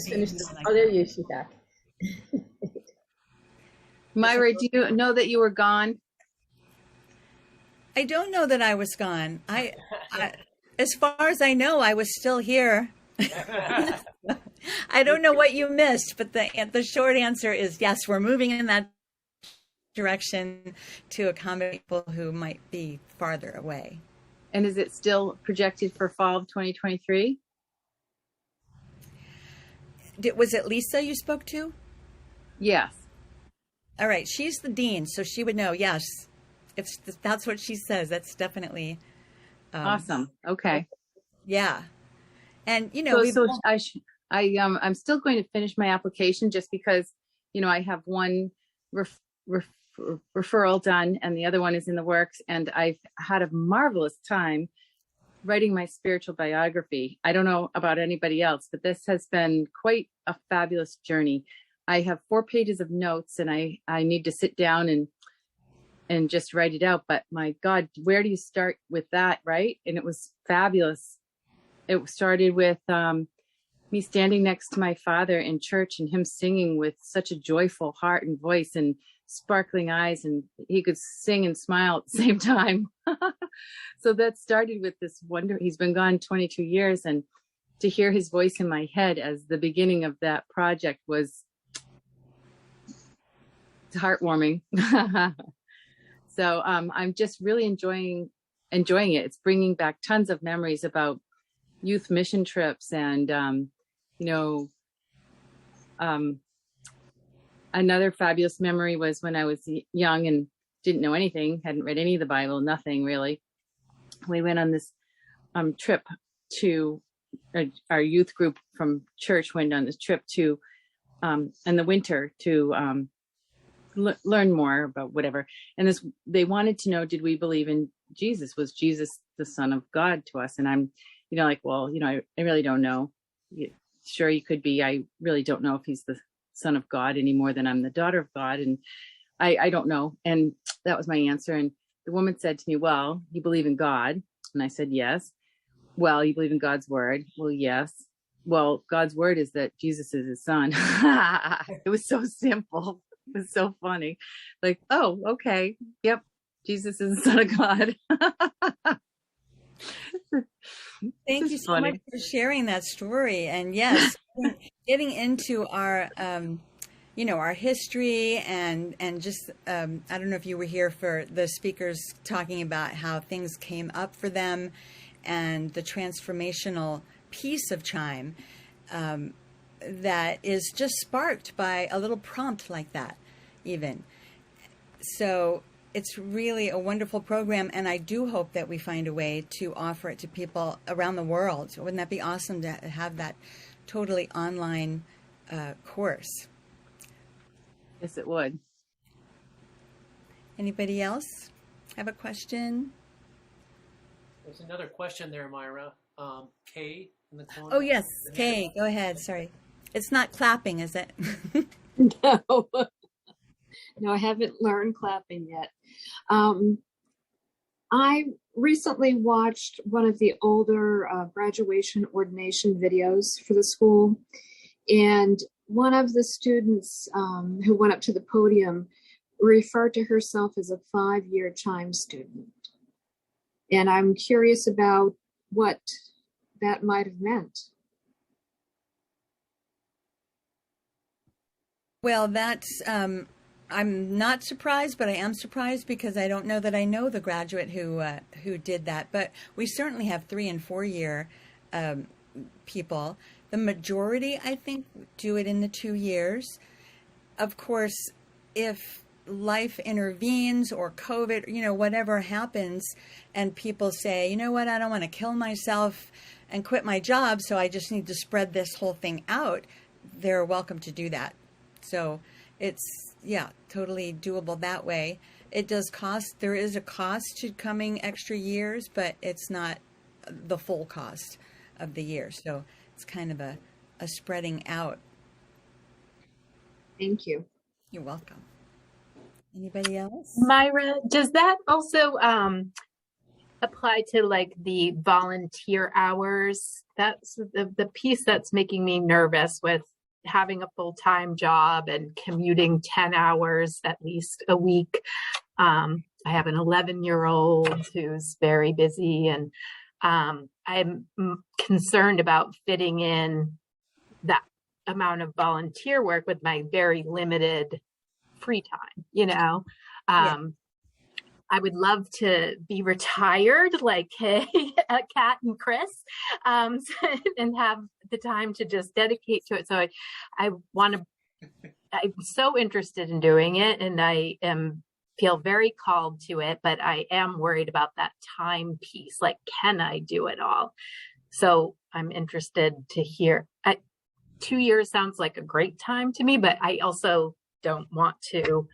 finished. Oh, there you, she's back. Myra, do you know that you were gone? I don't know that I was gone. As far as I know, I was still here. I don't know what you missed, but the short answer is yes, we're moving in that direction to accommodate people who might be farther away. And is it still projected for fall of 2023? Was it Lisa you spoke to? Yes. All right. She's the dean, so she would know. Yes. If that's what she says, that's definitely awesome. Okay. Yeah. And, I'm still going to finish my application just because, I have one referral done and the other one is in the works, and I've had a marvelous time writing my spiritual biography. I don't know about anybody else, but this has been quite a fabulous journey. I have 4 pages of notes and I need to sit down and just write it out. But my God, where do you start with that, right? And it was fabulous. It started with me standing next to my father in church and him singing with such a joyful heart and voice and sparkling eyes, and he could sing and smile at the same time. So that started with this wonder. He's been gone 22 years, and to hear his voice in my head as the beginning of that project was heartwarming. So I'm just really enjoying it. It's bringing back tons of memories about youth mission trips and another fabulous memory was when I was young and didn't know anything, hadn't read any of the Bible, nothing really. We went on this trip to our youth group from church went on this trip to in the winter to learn more about whatever. And they wanted to know, did we believe in Jesus? Was Jesus the Son of God to us? And I'm, I really don't know. Sure, he could be. I really don't know if he's the Son of God any more than I'm the daughter of God. And I don't know. And that was my answer. And the woman said to me, well, you believe in God? And I said, yes. Well, you believe in God's word? Well, yes. Well, God's word is that Jesus is his son. It was so simple. It was so funny. Like, oh, okay. Yep. Jesus is the Son of God. Thank you so much for sharing that story. And yes, getting into our, our history and just, I don't know if you were here for the speakers talking about how things came up for them and the transformational piece of ChIME that is just sparked by a little prompt like that, even. So it's really a wonderful program, and I do hope that we find a way to offer it to people around the world. Wouldn't that be awesome to have that totally online course? Yes, it would. Anybody else have a question? There's another question there, Myra. Kay in the corner. Oh, yes. Kay, go ahead. Sorry. It's not clapping, is it? No. No, I haven't learned clapping yet. I recently watched one of the older graduation ordination videos for the school, and one of the students who went up to the podium referred to herself as a 5-year ChIME student. And I'm curious about what that might have meant. Well, that's, I'm not surprised, but I am surprised because I don't know that I know the graduate who did that. But we certainly have 3- and 4-year people. The majority, I think, do it in the 2 years. Of course, if life intervenes or COVID, whatever happens, and people say, you know what, I don't want to kill myself and quit my job, so I just need to spread this whole thing out, they're welcome to do that. So it's, totally doable that way. It does cost, there is a cost to coming extra years, but it's not the full cost of the year. So it's kind of a spreading out. Thank you. You're welcome. Anybody else? Myra, does that also apply to like the volunteer hours? That's the piece that's making me nervous with having a full-time job and commuting 10 hours at least a week. I have an 11-year-old who's very busy, and I'm concerned about fitting in that amount of volunteer work with my very limited free time, I would love to be retired like Kat and Chris, and have the time to just dedicate to it. So I'm so interested in doing it, and I feel very called to it, but I am worried about that time piece. Like, can I do it all? So I'm interested to hear. 2 years sounds like a great time to me, but I also don't want to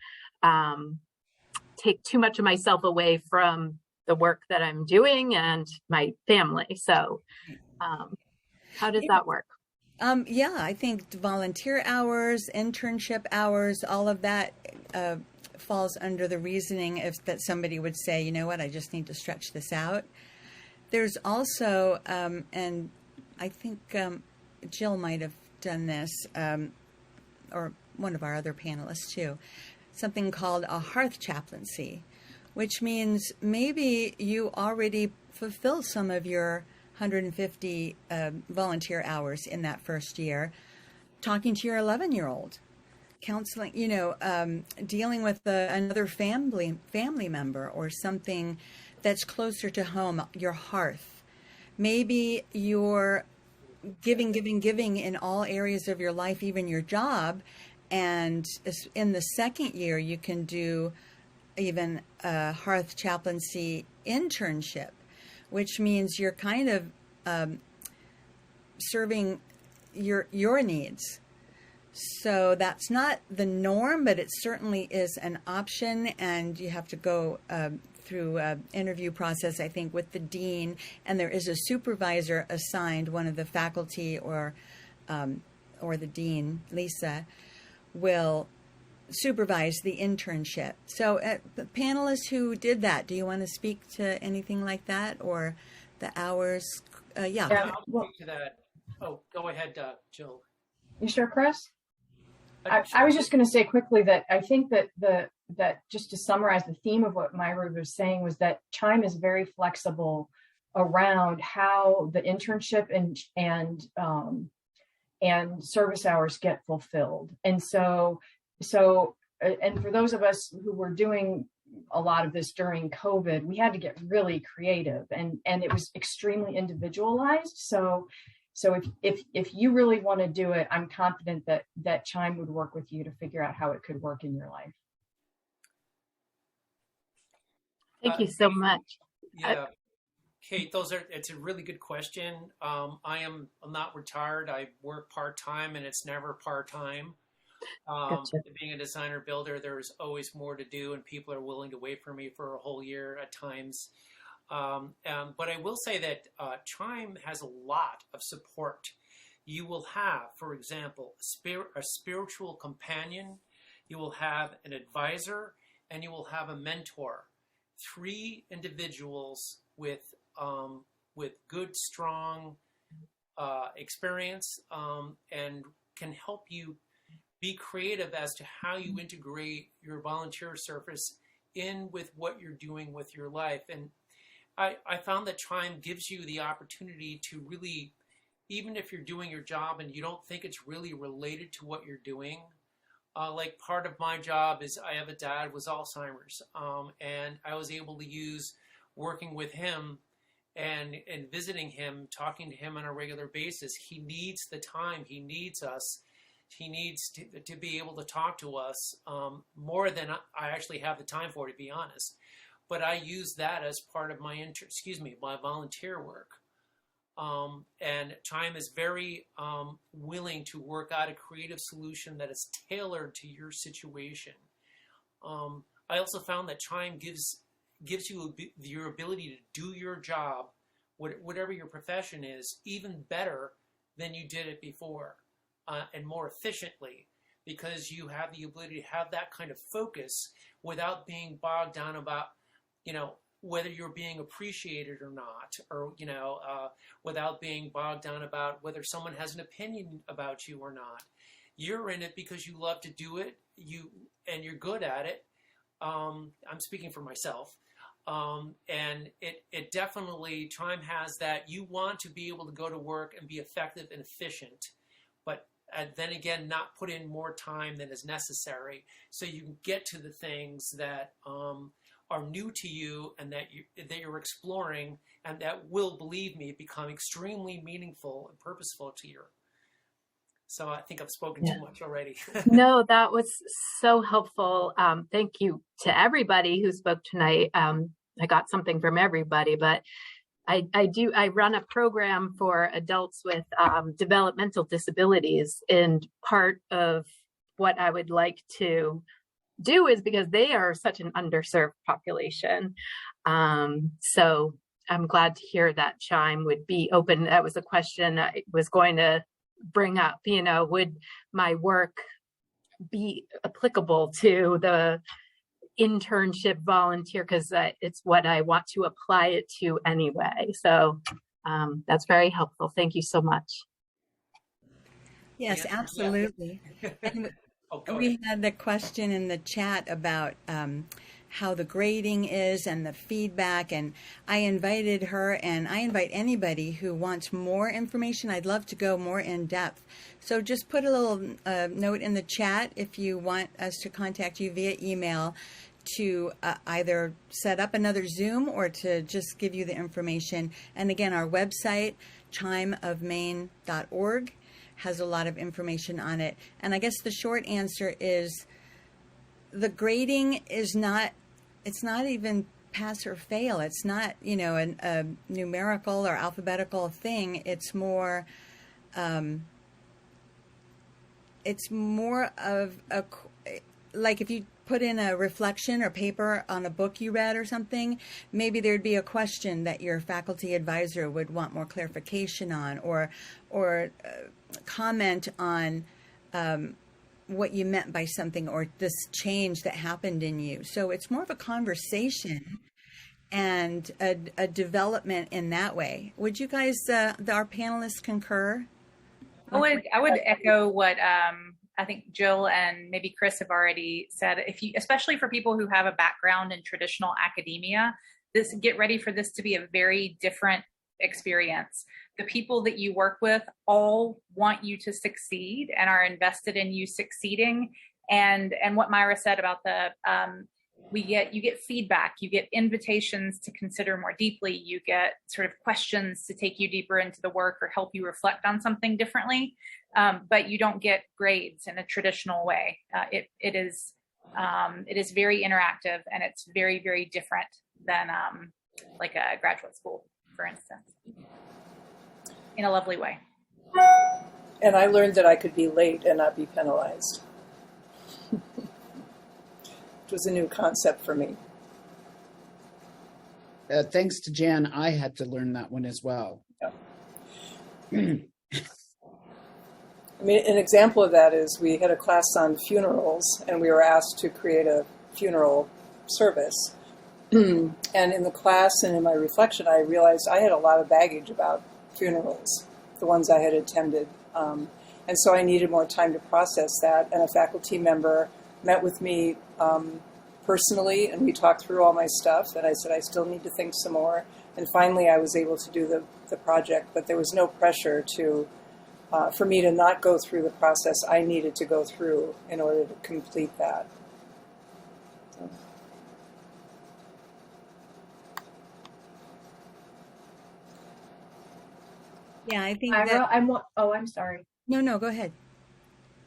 take too much of myself away from the work that I'm doing and my family. So how does that work? I think volunteer hours, internship hours, all of that falls under the reasoning that somebody would say, you know what, I just need to stretch this out. There's also, and I think Jill might have done this, or one of our other panelists too, something called a hearth chaplaincy, which means maybe you already fulfill some of your 150 volunteer hours in that first year, talking to your 11-year-old, counseling, dealing with another family member or something that's closer to home, your hearth. Maybe you're giving in all areas of your life, even your job. And in the second year, you can do even a hearth chaplaincy internship, which means you're kind of serving your needs. So that's not the norm, but it certainly is an option. And you have to go through an interview process, I think, with the dean. And there is a supervisor assigned, one of the faculty or the dean, Lisa, will supervise the internship. So the panelists who did that, do you want to speak to anything like that, or the hours? I'll speak to that. Oh, go ahead, Jill. You sure, Chris? I was just going to say quickly that I think that that just to summarize the theme of what Myra was saying was that ChIME is very flexible around how the internship and service hours get fulfilled. And so, and for those of us who were doing a lot of this during COVID, we had to get really creative, and it was extremely individualized. So if you really want to do it, I'm confident that ChIME would work with you to figure out how it could work in your life. Thank you so much. Yeah. Kate, it's a really good question. I'm not retired. I work part-time, and it's never part-time. Gotcha. Being a designer builder, there's always more to do, and people are willing to wait for me for a whole year at times. But I will say that ChIME has a lot of support. You will have, for example, a spiritual companion, you will have an advisor, and you will have a mentor 3 individuals with good, strong experience and can help you be creative as to how you integrate your volunteer service in with what you're doing with your life. And I found that ChIME gives you the opportunity to really, even if you're doing your job and you don't think it's really related to what you're doing, like part of my job is I have a dad with Alzheimer's, and I was able to use working with him and visiting him, talking to him on a regular basis. He needs the time. He needs us. He needs to be able to talk to us more than I actually have the time for, to be honest. But I use that as part of my my volunteer work. And ChIME is very willing to work out a creative solution that is tailored to your situation. I also found that ChIME gives you your ability to do your job, whatever your profession is, even better than you did it before, and more efficiently, because you have the ability to have that kind of focus without being bogged down about, whether you're being appreciated or not, or, without being bogged down about whether someone has an opinion about you or not. You're in it because you love to do it, and you're good at it. I'm speaking for myself. And it definitely, ChIME has that. You want to be able to go to work and be effective and efficient, but then again, not put in more time than is necessary, so you can get to the things that are new to you and that you're exploring, and that will, believe me, become extremely meaningful and purposeful to you. So I think I've spoken too much already. No, that was so helpful. Thank you to everybody who spoke tonight. I got something from everybody, but I run a program for adults with developmental disabilities, and part of what I would like to do is because they are such an underserved population. So I'm glad to hear that ChIME would be open. That was a question I was going to bring up. Would my work be applicable to the internship volunteer? Because it's what I want to apply it to anyway. So that's very helpful. Thank you so much. Yes, absolutely. And we had the question in the chat about how the grading is and the feedback, and I invited her, and I invite anybody who wants more information. I'd love to go more in depth. So just put a little note in the chat if you want us to contact you via email to either set up another Zoom or to just give you the information. And again, our website, chimeofmaine.org, has a lot of information on it. And I guess the short answer is the grading is not, it's not even pass or fail. It's not, a numerical or alphabetical thing. It's more of like if you put in a reflection or paper on a book you read or something, maybe there'd be a question that your faculty advisor would want more clarification on, or comment on what you meant by something, or this change that happened in you. So it's more of a conversation and a development in that way. Would you guys, our panelists, concur? I would echo what I think Jill and maybe Chris have already said. Especially for people who have a background in traditional academia, get ready for this to be a very different experience. The people that you work with all want you to succeed and are invested in you succeeding. And what Myra said about you get feedback, you get invitations to consider more deeply, you get sort of questions to take you deeper into the work or help you reflect on something differently. But you don't get grades in a traditional way. It is very interactive, and it's very, very different than like a graduate school, for instance, in a lovely way. And I learned that I could be late and not be penalized. It was a new concept for me. Thanks to Jan, I had to learn that one as well. Yeah. I mean, an example of that is we had a class on funerals, and we were asked to create a funeral service. And in the class and in my reflection, I realized I had a lot of baggage about funerals, the ones I had attended. And so I needed more time to process that. And a faculty member met with me personally, and we talked through all my stuff. And I said, I still need to think some more. And finally, I was able to do the project. But there was no pressure for me to not go through the process I needed to go through in order to complete that. Yeah, I think Ira, I'm sorry. No, go ahead.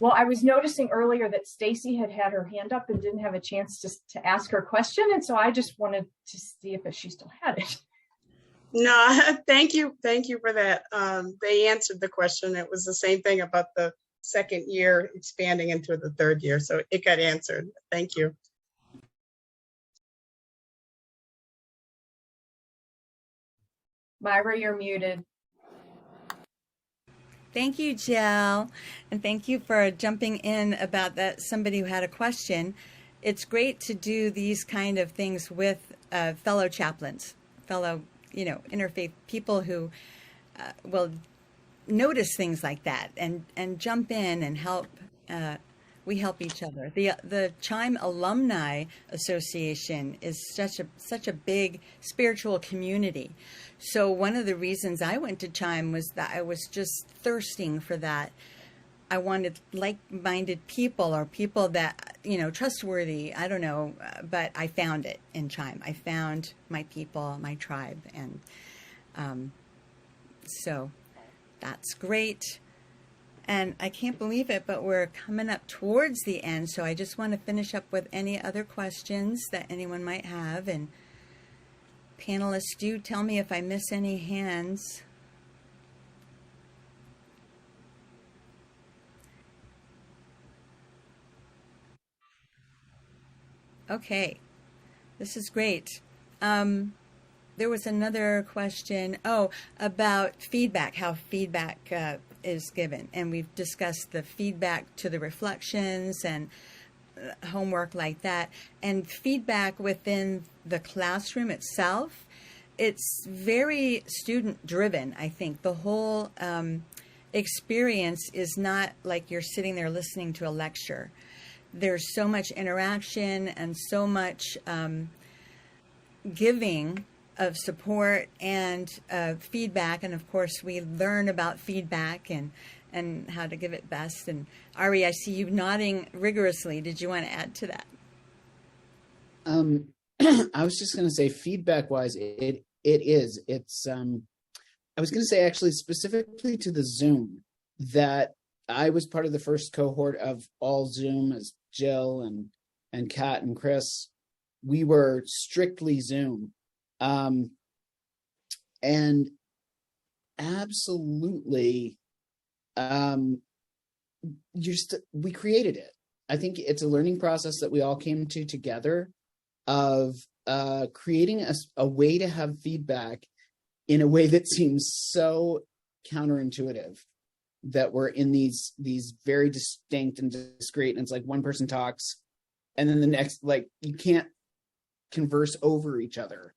Well, I was noticing earlier that Stacy had her hand up and didn't have a chance to ask her question. And so I just wanted to see if she still had it. No, thank you. Thank you for that. They answered the question. It was the same thing about the second year expanding into the third year. So it got answered. Thank you. Myra, you're muted. Thank you, Jill. And thank you for jumping in about that, somebody who had a question. It's great to do these kind of things with fellow chaplains, fellow, interfaith people who will notice things like that and jump in and help. We help each other. The ChIME Alumni Association is such a big spiritual community. So one of the reasons I went to ChIME was that I was just thirsting for that. I wanted like-minded people or people that, trustworthy. I don't know, but I found it in ChIME. I found my people, my tribe, and so that's great. And I can't believe it, but we're coming up towards the end. So I just want to finish up with any other questions that anyone might have. And panelists, do tell me if I miss any hands. Okay, this is great. There was another question, about feedback, how feedback is given. And we've discussed the feedback to the reflections and homework like that. And feedback within the classroom itself, it's very student-driven, I think. The whole experience is not like you're sitting there listening to a lecture. There's so much interaction and so much giving of support and feedback. And of course, we learn about feedback and how to give it best. And Ari, I see you nodding rigorously. Did you want to add to that? I was just going to say feedback wise, it's, I was going to say actually specifically to the Zoom that I was part of the first cohort of all Zoom as Jill and Kat and Chris. We were strictly Zoom. And absolutely, we created it. I think it's a learning process that we all came to together of creating a way to have feedback in a way that seems so counterintuitive, that we're in these very distinct and discrete, and it's like one person talks and then the next, like you can't converse over each other.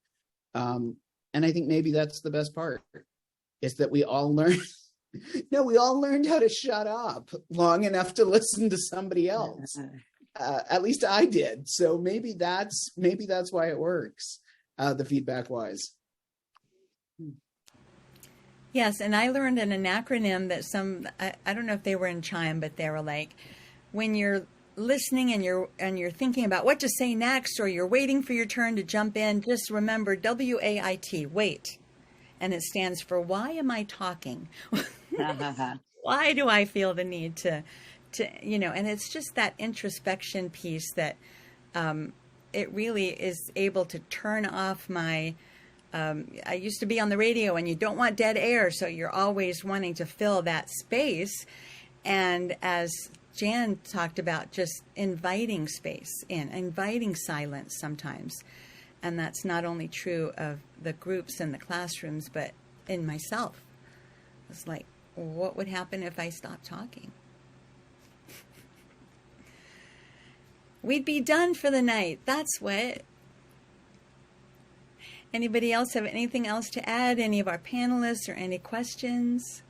And I think maybe that's the best part, is that we all learned how to shut up long enough to listen to somebody else. At least I did. So maybe that's why it works, the feedback wise. Yes, and I learned an acronym that I don't know if they were in ChIME, but they were like, when you're listening and you're thinking about what to say next, or you're waiting for your turn to jump in, just remember WAIT, wait. And it stands for, why am I talking? Why do I feel the need to, and it's just that introspection piece that it really is able to turn off my, I used to be on the radio and you don't want dead air, so you're always wanting to fill that space. And as Jan talked about, just inviting space in, inviting silence sometimes. And that's not only true of the groups and the classrooms, but in myself. It's like, what would happen if I stopped talking? We'd be done for the night. That's what. Anybody else have anything else to add? Any of our panelists or any questions?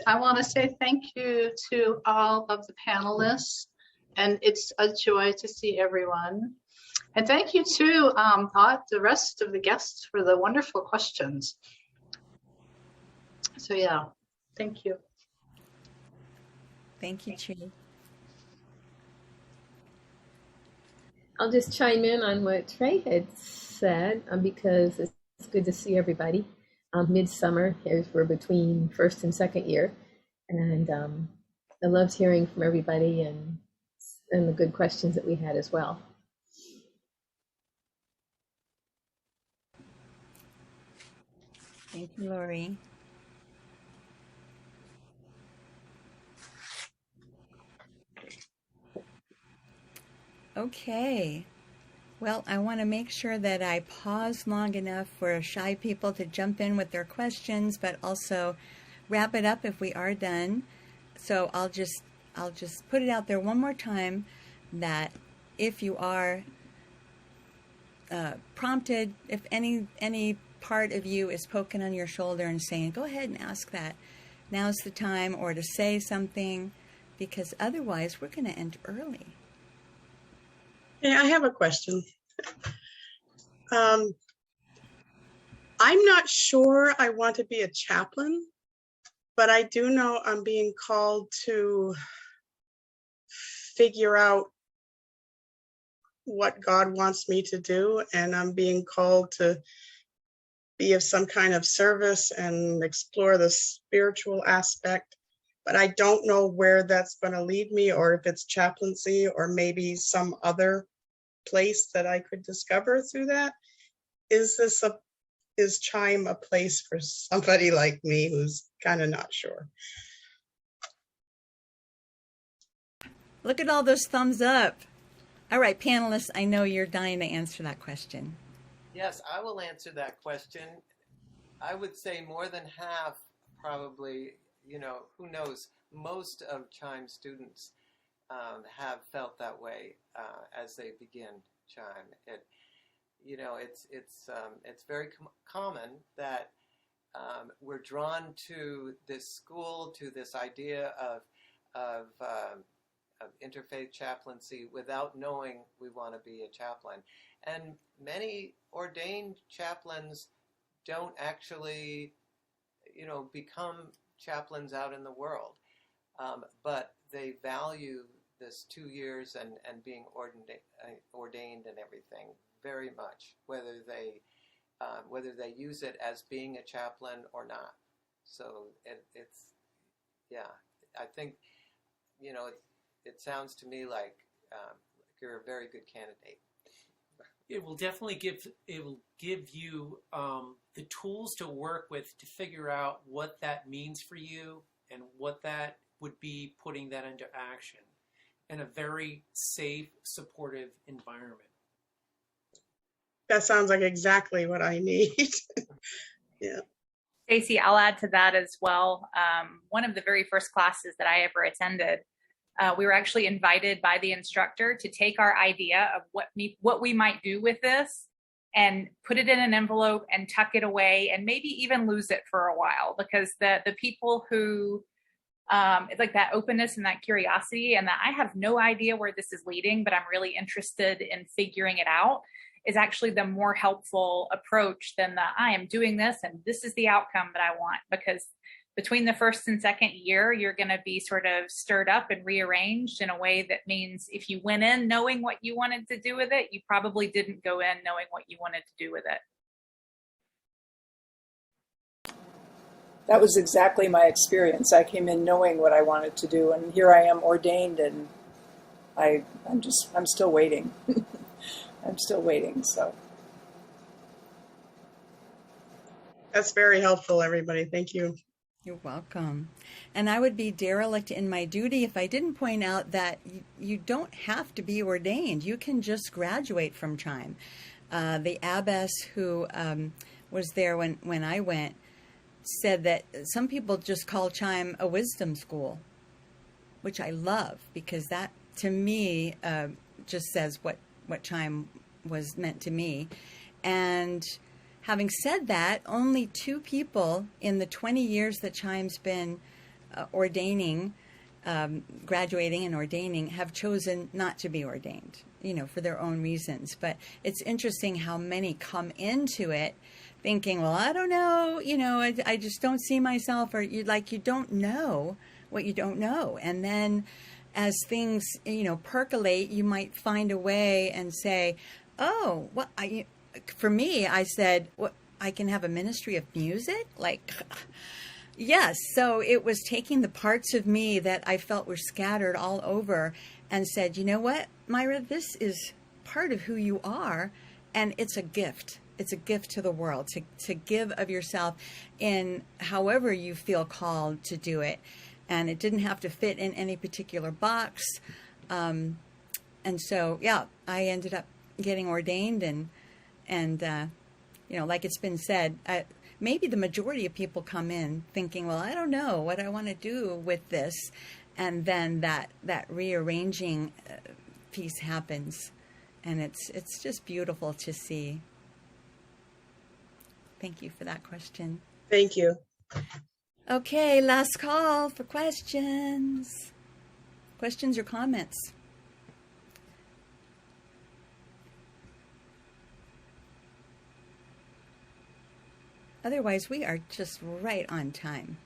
I want to say thank you to all of the panelists, and it's a joy to see everyone. And thank you to all the rest of the guests for the wonderful questions. So yeah, thank you. Thank you, Chi. I'll just chime in on what Trey had said because it's good to see everybody. Midsummer, as we're between first and second year, and I loved hearing from everybody and the good questions that we had as well. Thank you, Lori. Okay. Well, I want to make sure that I pause long enough for shy people to jump in with their questions, but also wrap it up if we are done. So I'll just put it out there one more time that if you are prompted, if any part of you is poking on your shoulder and saying, go ahead and ask that, now's the time, or to say something, because otherwise we're going to end early. Yeah, I have a question. I'm not sure I want to be a chaplain, but I do know I'm being called to figure out what God wants me to do, and I'm being called to be of some kind of service and explore the spiritual aspect. But I don't know where that's going to lead me, or if it's chaplaincy or maybe some other place that I could discover through that. Is ChIME a place for somebody like me who's kind of not sure? Look at all those thumbs up. All right, panelists, I know you're dying to answer that question. Yes, I will answer that question. I would say more than half, probably, who knows, most of ChIME students have felt that way as they begin ChIME. It's very common that we're drawn to this school, to this idea of interfaith chaplaincy without knowing we want to be a chaplain. And many ordained chaplains don't actually, become chaplains out in the world, but they value this 2 years and being ordained and everything very much, whether they use it as being a chaplain or not. So I think, it sounds to me like you're a very good candidate. It will definitely give you the tools to work with to figure out what that means for you and what that would be, putting that into action in a very safe, supportive environment. That sounds like exactly what I need. Yeah. Stacey, I'll add to that as well. One of the very first classes that I ever attended, we were actually invited by the instructor to take our idea of what we might do with this and put it in an envelope and tuck it away and maybe even lose it for a while, because the people who it's like that openness and that curiosity and that I have no idea where this is leading, but I'm really interested in figuring it out, is actually the more helpful approach than the I am doing this and this is the outcome that I want. Because between the first and second year, you're going to be sort of stirred up and rearranged in a way that means if you went in knowing what you wanted to do with it, you probably didn't go in knowing what you wanted to do with it. That was exactly my experience. I came in knowing what I wanted to do, and here I am ordained, and I'm still waiting. I'm still waiting, so. That's very helpful, everybody. Thank you. You're welcome. And I would be derelict in my duty if I didn't point out that you don't have to be ordained. You can just graduate from ChIME. The abbess who was there when I went said that some people just call ChIME a wisdom school, which I love, because that to me just says what ChIME was meant to me. And having said that, only 2 people in the 20 years that ChIME's been ordaining, graduating and ordaining, have chosen not to be ordained, for their own reasons. But it's interesting how many come into it thinking, well, I don't know, I just don't see myself, or you don't know what you don't know. And then as things, percolate, you might find a way and say, oh, well, for me, I said, what, I can have a ministry of music? Yes. So it was taking the parts of me that I felt were scattered all over and said, you know what, Myra, this is part of who you are. And it's a gift. It's a gift to the world to give of yourself in however you feel called to do it. And it didn't have to fit in any particular box. And so, yeah, I ended up getting ordained and like it's been said, maybe the majority of people come in thinking, well, I don't know what I want to do with this. And then that rearranging piece happens. And it's just beautiful to see. Thank you for that question. Thank you. Okay, last call for questions. Questions or comments? Otherwise, we are just right on time.